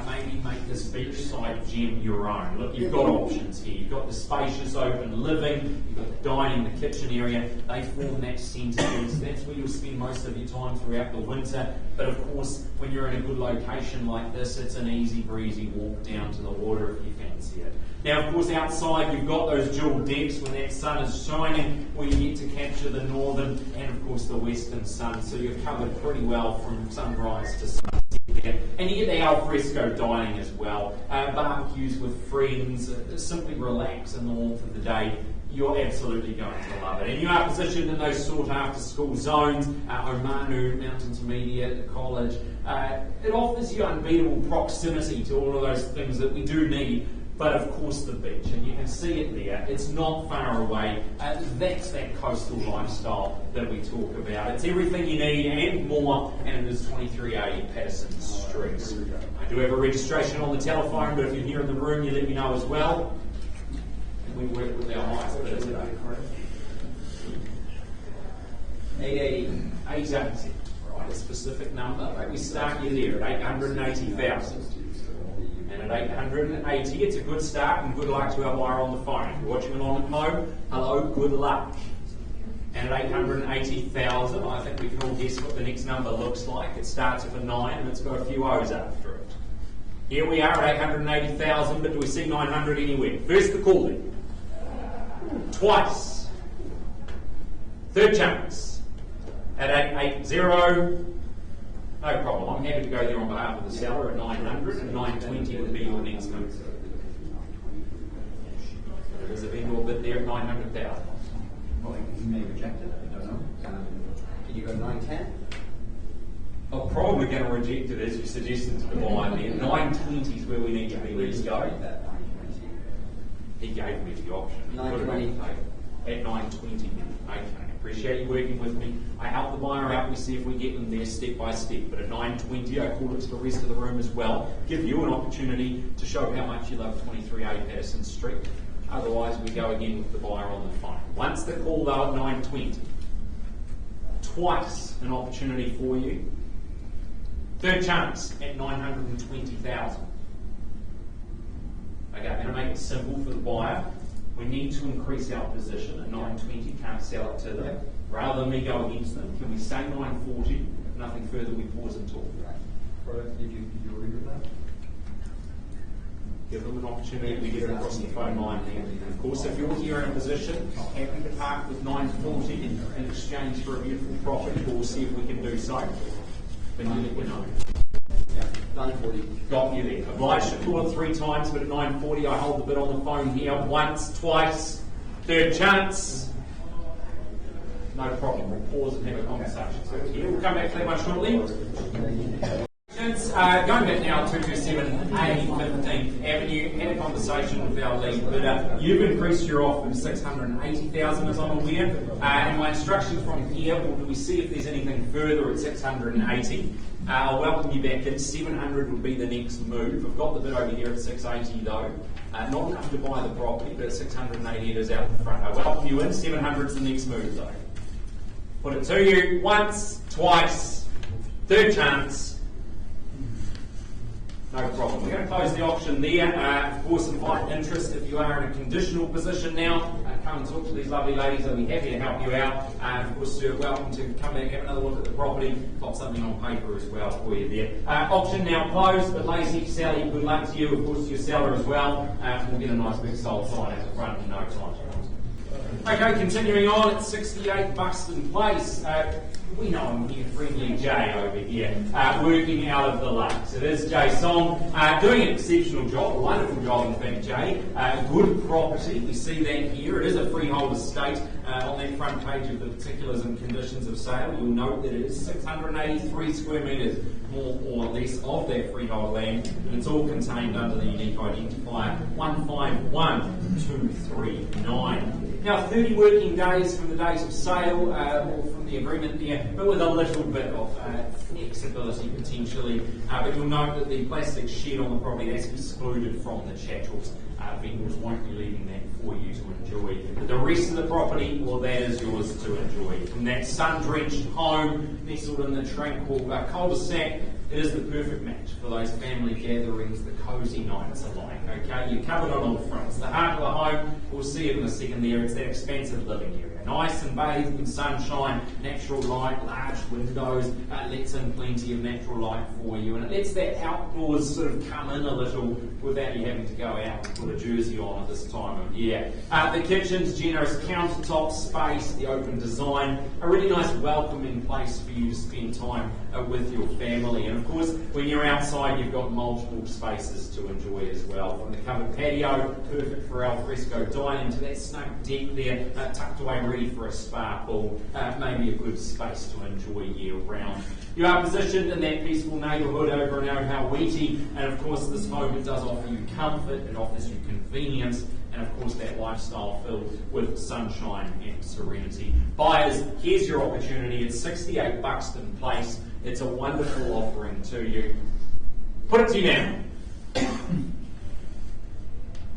maybe make this beachside gem your own. Look, you've got options here. You've got the spacious open living, you've got the dining, the kitchen area. They form that centre piece. That's where you'll spend most of your time throughout the winter. But of course, when you're in a good location like this, it's an easy breezy walk down to the water if you fancy it. Now, of course, outside you've got those dual decks when that sun is shining, where you get to capture the northern and, of course, the western sun. So you're covered pretty well from sunrise to sunset there. And you get the alfresco dining as well. Barbecues with friends, simply relax in the warmth of the day. You're absolutely going to love it. And you are positioned in those sought after school zones, Omanu, Mount Intermediate, the college. It offers you unbeatable proximity to all of those things that we do need. But of course the beach, and you can see it there, it's not far away. That's that coastal lifestyle that we talk about. It's everything you need and more, and it is 23A Paterson Street. I do have a registration on the telephone, but if you're here in the room, you let me know as well. And we work with our highest bidder today. 880. Right, a specific number. We start you there at 880,000. And at 880, it's a good start, and good luck to our buyer on the phone. If you're watching along at home, hello, good luck. And at 880,000, I think we can all guess what the next number looks like. It starts with a 9 and it's got a few O's after it. Here we are at 880,000, but do we see 900 anywhere? First the call then. Twice. Third chance. At 880. No problem. I'm happy to go there on behalf of the seller at 900, and 920 would be your next move. There's a vendor bid there at 900,000. Well, he may reject it. I don't know. Can you go 910? I'm probably going to reject it as you suggested to the buyer there. 920 is where we need to be. Let's go. He gave me the option. 920. At 920. Okay. Appreciate you working with me. I help the buyer out. We see if we get them there step by step. But at 920, I call it to the rest of the room as well. Give you an opportunity to show how much you love 23A Paterson Street. Otherwise, we go again with the buyer on the phone. Once the call though at 920. Twice an opportunity for you. Third chance at 920,000. Okay, I'm going to make it simple for the buyer. We need to increase our position at 920, can't sell it to them. Rather than me go against them, can we say 940? If nothing further, we pause and talk. Did you agree with that? Give them an opportunity to get it across the phone line there. And of course, if you're here in a position, happy to park with 940 in exchange for a beautiful property, we'll see if we can do so. Then you let me know. 940. Got you there. Obliged to call it 3 times, but at 940 I hold the bid on the phone here. Once, twice, third chance. No problem. We'll pause and have a conversation. So here, we'll come back to that one shortly. Going back now to 227A 15th Avenue, had a conversation with our lead bidder. You've increased your offer to 680,000 as I'm aware. And my instruction from here, well, do we see if there's anything further at 680? I'll welcome you back in. 700 would be the next move. I've got the bid over here at 680 though. Not enough to buy the property, but at 680 it is out the front. I welcome you in. 700 is the next move though. Put it to you once, twice, third chance. No problem. We're going to close the auction there. Of course, invite interest if you are in a conditional position now. Come and talk to these lovely ladies. They'll be happy to help you out. Of course, you're welcome to come back, have another look at the property, pop something on paper as well for you there. Auction now closed, but Lacey, Sally, good luck to you. Of course, to your seller as well. We'll get a nice big sold sign at the front in no time. Okay, continuing on at 68 Buxton Place. We know him here, friendly Jay over here, working out of the lakes. It is Jay Song, doing an exceptional job, a wonderful job in fact, Jay. Good property, we see that here. It is a freehold estate. On that front page of the particulars and conditions of sale, you'll note that it is 683 square metres, more or less, of that freehold land, and it's all contained under the unique identifier 151239. Now, 30 working days from the date of sale, or from the agreement there, but with a little bit of flexibility potentially. But you'll note that the plastic shed on the property, that's excluded from the chattels. Vendors won't be leaving that for you to enjoy. But the rest of the property, well, that is yours to enjoy. From that sun-drenched home, nestled in the tranquil cul-de-sac, it is the perfect match for those family gatherings, the cosy nights alike, okay? You're covered on all fronts. The heart of the home, we'll see it in a second there, it's that expansive living area. Nice and bathed in sunshine, natural light, large windows, lets in plenty of natural light for you, and it lets that outdoors sort of come in a little without you having to go out and put a jersey on at this time of year. The kitchen's generous countertop space, the open design, a really nice welcoming place for you to spend time with your family. And of course, when you're outside, you've got multiple spaces to enjoy as well. From the covered patio, perfect for alfresco dining, to that snug deck there, tucked away ready for a spa pool, maybe a good space to enjoy year round. You are positioned in that peaceful neighbourhood over in Oceanbeach, and of course this home, it does offer you comfort, it offers you convenience, and of course that lifestyle filled with sunshine and serenity. Buyers, here's your opportunity. It's 68 Buxton Place. It's a wonderful offering to you. Put it to you now.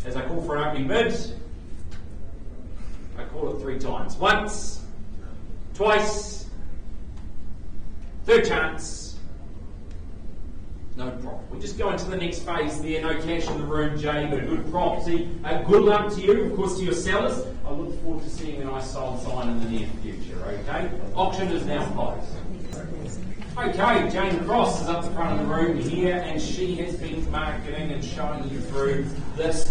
As I call for an opening bid, I call it 3 times. Once, twice, third chance. No problem. We just go into the next phase there. No cash in the room, Jay, but a good property. Good luck to you, of course, to your sellers. I look forward to seeing a nice sold sign in the near future, okay? Auction is now closed. Okay, Jane Cross is up the front of the room here, and she has been marketing and showing you through this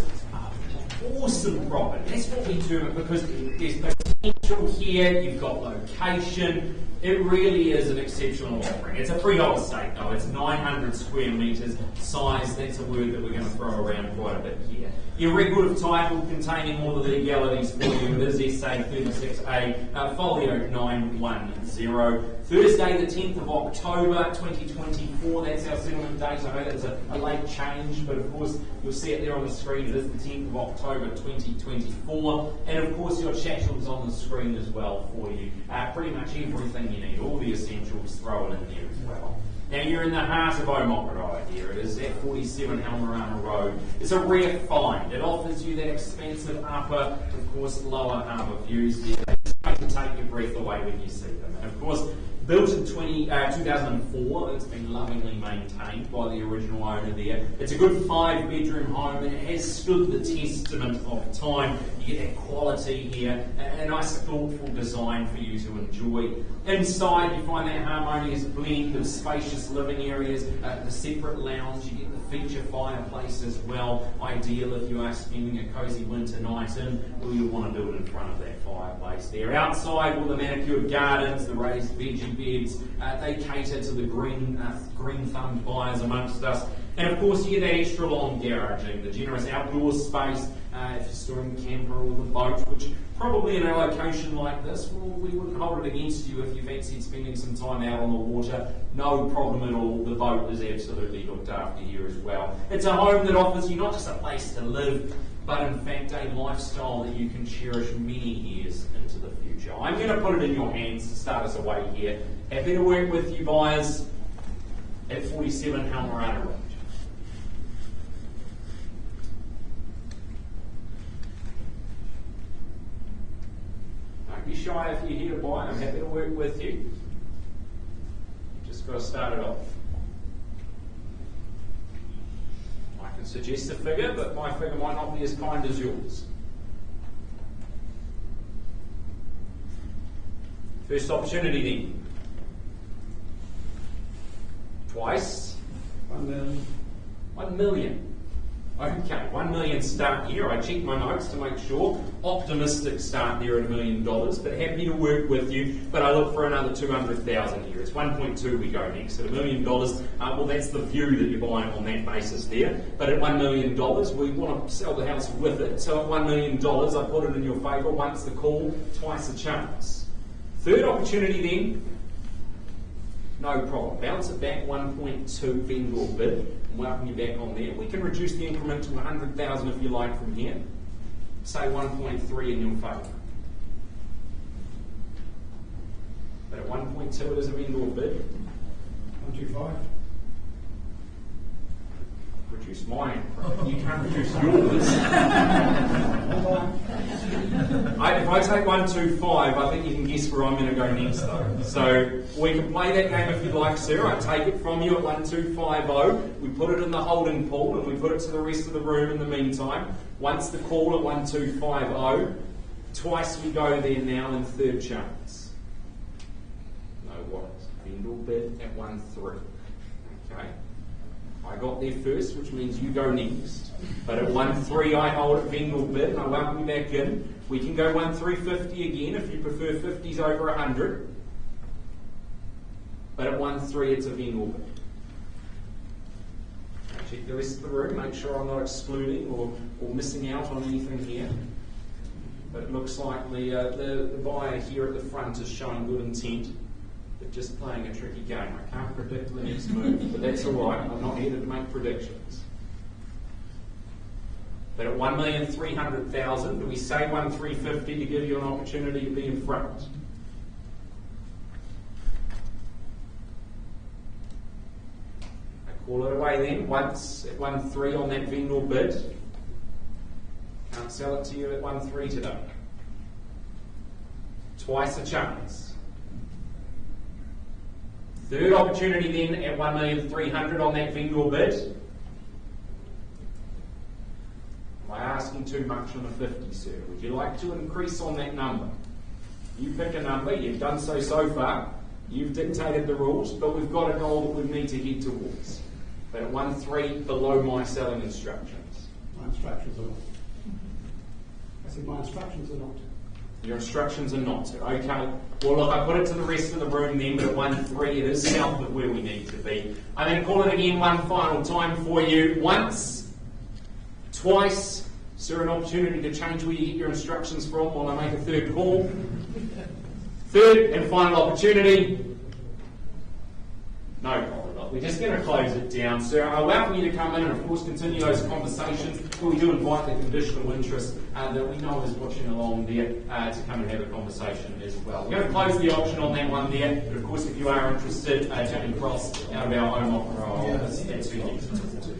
awesome property. That's what we term it, because there's potential here, you've got location. It really is an exceptional offering. It's a freehold estate though. It's 900 square metres size. That's a word that we're going to throw around quite a bit here. Your record of title containing all the legalities for you. It is SA 36A, folio 910. Thursday the 10th of October 2024. That's our settlement date. I know that was a late change, but of course you'll see it there on the screen. It is the 10th of October 2024. And of course your chattels on the screen as well for you. Pretty much everything you need, all the essentials thrown in there as well. Now you're in the heart of Omokarai here. It is at 47 Hamurana Road. It's a rare find. It offers you that expansive upper, of course lower harbour views there. They just to take your breath away when you see them. And of course, built in 2004, it's been lovingly maintained by the original owner there. It's a good 5-bedroom home, and it has stood the testament of time. You get that quality here, a nice thoughtful design for you to enjoy. Inside, you find that harmonious blend of spacious living areas, the separate lounge, you get the feature fireplace as well. Ideal if you are spending a cosy winter night in, or you want to do it in front of that fireplace there. Outside, all the manicured gardens, the raised veggie beds, they cater to the green-thumbed buyers amongst us. And of course, you get that extra long garaging, the generous outdoor space if you're storing the camper or the boat, which probably in a location like this, well, we wouldn't hold it against you if you fancied spending some time out on the water. No problem at all. The boat is absolutely looked after here as well. It's a home that offers you not just a place to live, but in fact a lifestyle that you can cherish many years into the future. I'm going to put it in your hands to start us away here. Happy to work with you buyers at 47 Hamurana Road. Don't be shy if you're here to buy. I'm happy to work with you. Just got to start it off. can suggest a figure, but my figure might not be as kind as yours. First opportunity then. Twice. 1 million. 1 million. Okay, 1 million start here. I checked my notes to make sure. Optimistic start there at $1 million, but happy to work with you. But I look for another 200,000 here. It's 1.2 we go next. At $1 million, well, that's the view that you're buying on that basis there. But at $1 million, we want to sell the house with it. So at $1 million, I put it in your favour. Once the call, twice the chance. Third opportunity then. No problem. Bounce it back 1.2 vendor bid and welcome you back on there. We can reduce the increment to 100,000 if you like from here. Say 1.3 in your favour. But at 1.2 it is a vendor bid. 125. Reduce my increment. You can't reduce yours. If I take 125, I think you can guess where I'm going to go next though. So we can play that game if you'd like, sir. I take it from you at 1250. We put it in the holding pool and we put it to the rest of the room in the meantime. Once the call at 1250, twice we go there now in third chance. No worries. Vendor bid at 1.3. Okay. I got there first, which means you go next. But at 1.3 I hold at vendor bid and I welcome you back in. We can go 1.350 again if you prefer 50s over 100. But at 1.3 it's a vendor bid. Check the rest of the room, make sure I'm not excluding or missing out on anything here. But it looks like the buyer here at the front is showing good intent. But just playing a tricky game. I can't predict the next move, but that's alright. I'm not here to make predictions. But at 1,300,000, do we say 1,350 to give you an opportunity to be in front? I call it away then. Once at 1.3 on that vendor bid. Can't sell it to you at 1.3 today. Twice a chance. Third opportunity then at 1,300,000 on that vendor bid. Am I asking too much on a 50, sir? Would you like to increase on that number? You pick a number, you've done so far, you've dictated the rules, but we've got a goal that we need to head towards. But at 1.3 below my selling instructions. My instructions are not. I said my instructions are not. Your instructions are not. Okay. Well, look, I put it to the rest of the room then, but at 1.3 it is south of where we need to be. I'm going to call it again one final time for you. Once, twice. Is there an opportunity to change where you get your instructions from while I make a third call? Third and final opportunity. No problem. We're just going to close it down, sir. I welcome you to come in and, of course, continue those conversations. But we do invite the conditional interest that we know is watching along there to come and have a conversation as well. We're going to close the auction on that one there. But, of course, if you are interested, Chadwick Road out of our home office, that's who you need to talk to.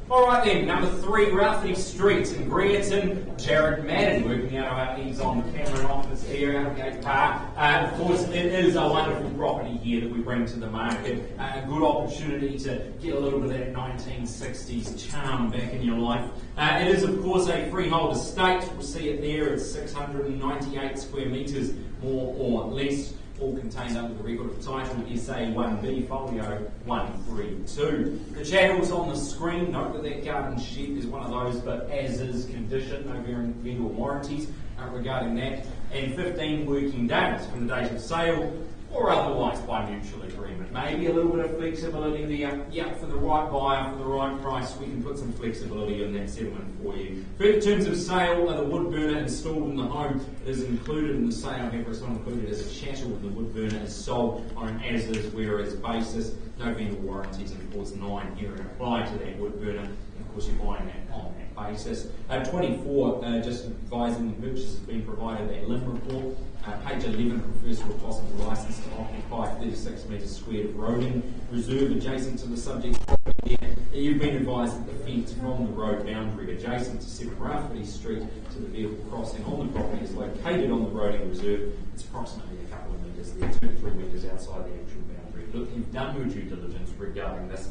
All right then, number 3, Ralphie Street in Brereton. Jared Madden working out of our EVES on camera office here out of Gate Park. Of course, it is a wonderful property here that we bring to the market. A good opportunity to get a little bit of that 1960s charm back in your life. It is, of course, a freehold estate. We'll see it there. It's 698 square metres, more or less. All contained under the record of title SA1B, folio 132. The chattel's on the screen. Note that garden shed is one of those, but as is condition, no vendor warranties regarding that. And 15 working days from the date of sale, or otherwise by mutual agreement. Maybe a little bit of flexibility there. Yeah, for the right buyer, for the right price, we can put some flexibility in that settlement for you. Further terms of sale, the wood burner installed in the home is included in the sale. However, it's not included as a chattel. The wood burner is sold on an as-is, whereas basis. No vendor warranties, and of course 9 here apply to that wood burner. And of course, you're buying that on that basis. 24, just advising the purchase has been provided a limb report. Page 11 refers to a possible licence to occupy 36 metres squared of roading reserve adjacent to the subject property there. You've been advised that the fence from the road boundary adjacent to 7 Rafferty Street to the vehicle crossing on the property is located on the roading reserve. It's approximately a couple of metres there, 2 to 3 metres outside the actual boundary. Look, you've done your due diligence regarding this.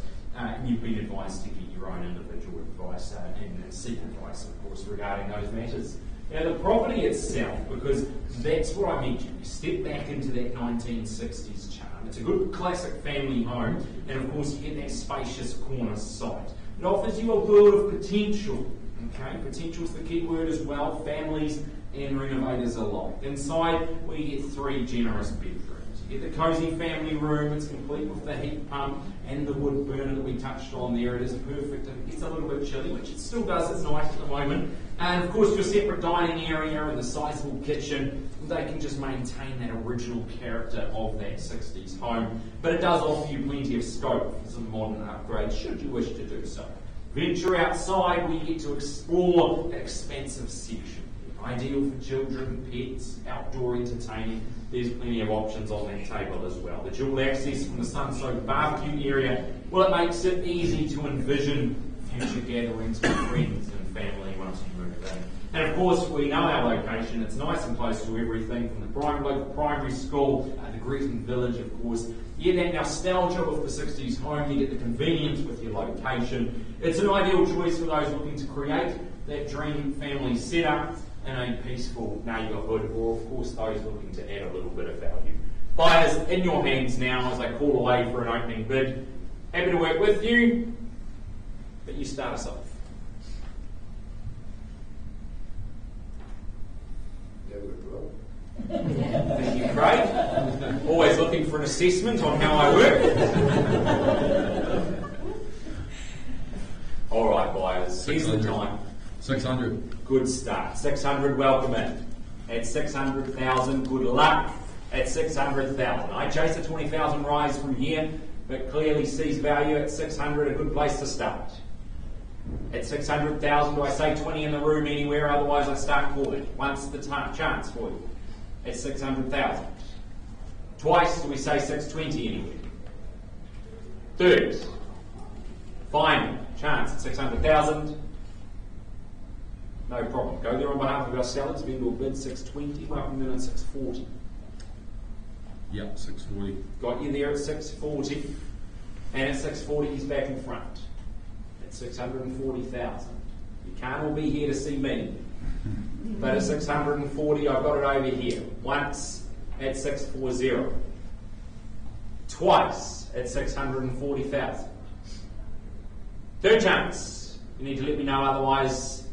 you've been advised to get your own individual advice and seek advice, of course, regarding those matters. Now, the property itself, because that's what I mentioned, you step back into that 1960s charm. It's a good classic family home, and of course, you get that spacious corner site. It offers you a world of potential. Okay, potential's the key word as well. Families and renovators alike. Inside, we get 3 generous bedrooms. You get the cosy family room. It's complete with the heat pump and the wood burner that we touched on there. It is perfect. It gets a little bit chilly, which it still does. It's nice at the moment. And of course, your separate dining area and the sizable kitchen, they can just maintain that original character of that 60s home. But it does offer you plenty of scope for some modern upgrades, should you wish to do so. Venture outside where you get to explore that expansive section. Ideal for children, pets, outdoor entertaining. There's plenty of options on that table as well. The dual access from the sun-soaked barbecue area, well, it makes it easy to envision future gatherings with friends and family once you move in. And of course, we know our location. It's nice and close to everything, from the local primary school, the Greeting Village, of course. You get that nostalgia with the 60s home. You get the convenience with your location. It's an ideal choice for those looking to create that dream family setup in a peaceful neighbourhood, or of course those looking to add a little bit of value. Buyers, in your hands now as I call away for an opening bid. Happy to work with you, but you start us off. Thank you, Craig. Always looking for an assessment on how I work. All right, buyers, here's the time. 600. Good start. 600, welcome in. At 600,000, good luck. At 600,000. I chase a 20,000 rise from here, but clearly sees value at 600, a good place to start. At 600,000, do I say 20 in the room anywhere? Otherwise, I start calling. Once the chance for you. At 600,000. Twice, do we say 620 anywhere? Third. Final chance at 600,000. No problem. Go there on behalf of our sellers. Vendor bid 620. Welcome in at 640. Yep, 640. Got you there at 640. And at 640, he's back in front. At 640,000. You can't all be here to see me. But at 640, I've got it over here. Once at 640. Twice at 640,000. Third chance. You need to let me know, otherwise.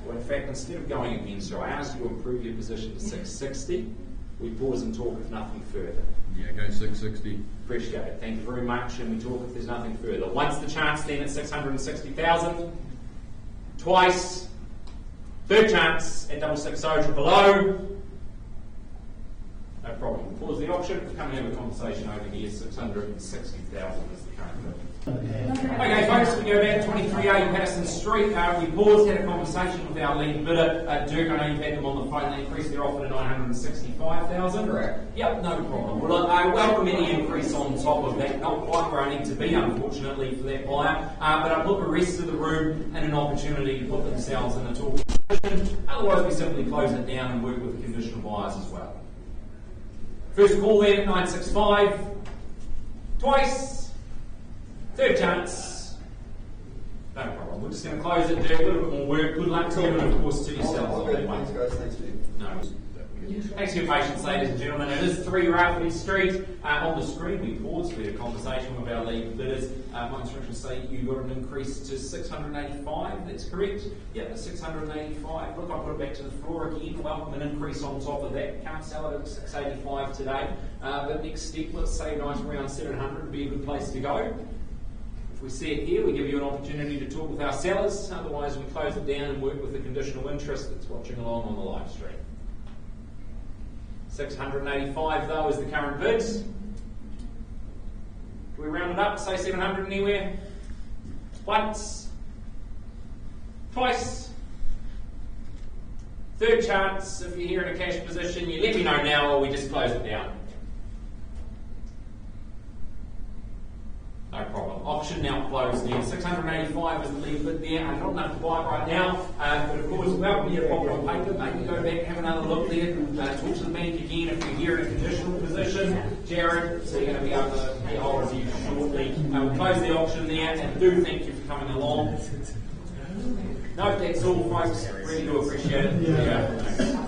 Well, in fact, instead of going against you, I ask you to improve your position to 660. We pause and talk if nothing further. Yeah, go 660. Appreciate it. Thank you very much. And we talk if there's nothing further. Once the chance, then at 660,000. Twice. Third chance at 660 below. No problem. Pause the auction. We'll come and have a conversation over here. 660,000 is the current bid. Okay, folks, we go back to 23A Paterson Street. We paused, had a conversation with our lead bidder, Dirk. I know you've had them on the phone. They increased their offer to 965,000. Correct. Yep, no problem. Well, I welcome any increase on top of that. Not quite where I need to be, unfortunately, for that buyer. But I put the rest of the room in an opportunity to put themselves in a talking position. Otherwise, we simply close it down and work with conditional buyers as well. First call there at 965. Twice. Third chance. No problem. We're just going to close it, do a little bit more work. Good luck to you, and of course to yourselves on that one. Thanks, guys. Thanks, Steve. No. Thanks for your patience, ladies and gentlemen. It is 3 Rowesdale Street. On the screen, we paused. We had a conversation with our lead bidders. My instructions say you got an increase to 685. That's correct. Yeah, 685. Look, I put it back to the floor again. Welcome an increase on top of that. Can't sell it at 685 today. But next step, let's say nice around 700 would be a good place to go. If we see it here, we give you an opportunity to talk with our sellers. Otherwise, we close it down and work with the conditional interest that's watching along on the live stream. 685 though is the current bid. Do we round it up, say 700 anywhere? Once. Twice. Third chance, if you're here in a cash position, you let me know now or we just close it down. No problem. Auction auction now closed there. 685 is the lead bid there, not enough to buy right now, but of course, that'll be a pop on paper. Maybe go back, have another look there, talk to the bank again if you're here in a conditional position. Jared, so you're going to be able to get hold of you shortly. We'll close the auction there, and do thank you for coming along. No, that's all, folks. Really do appreciate it. Yeah.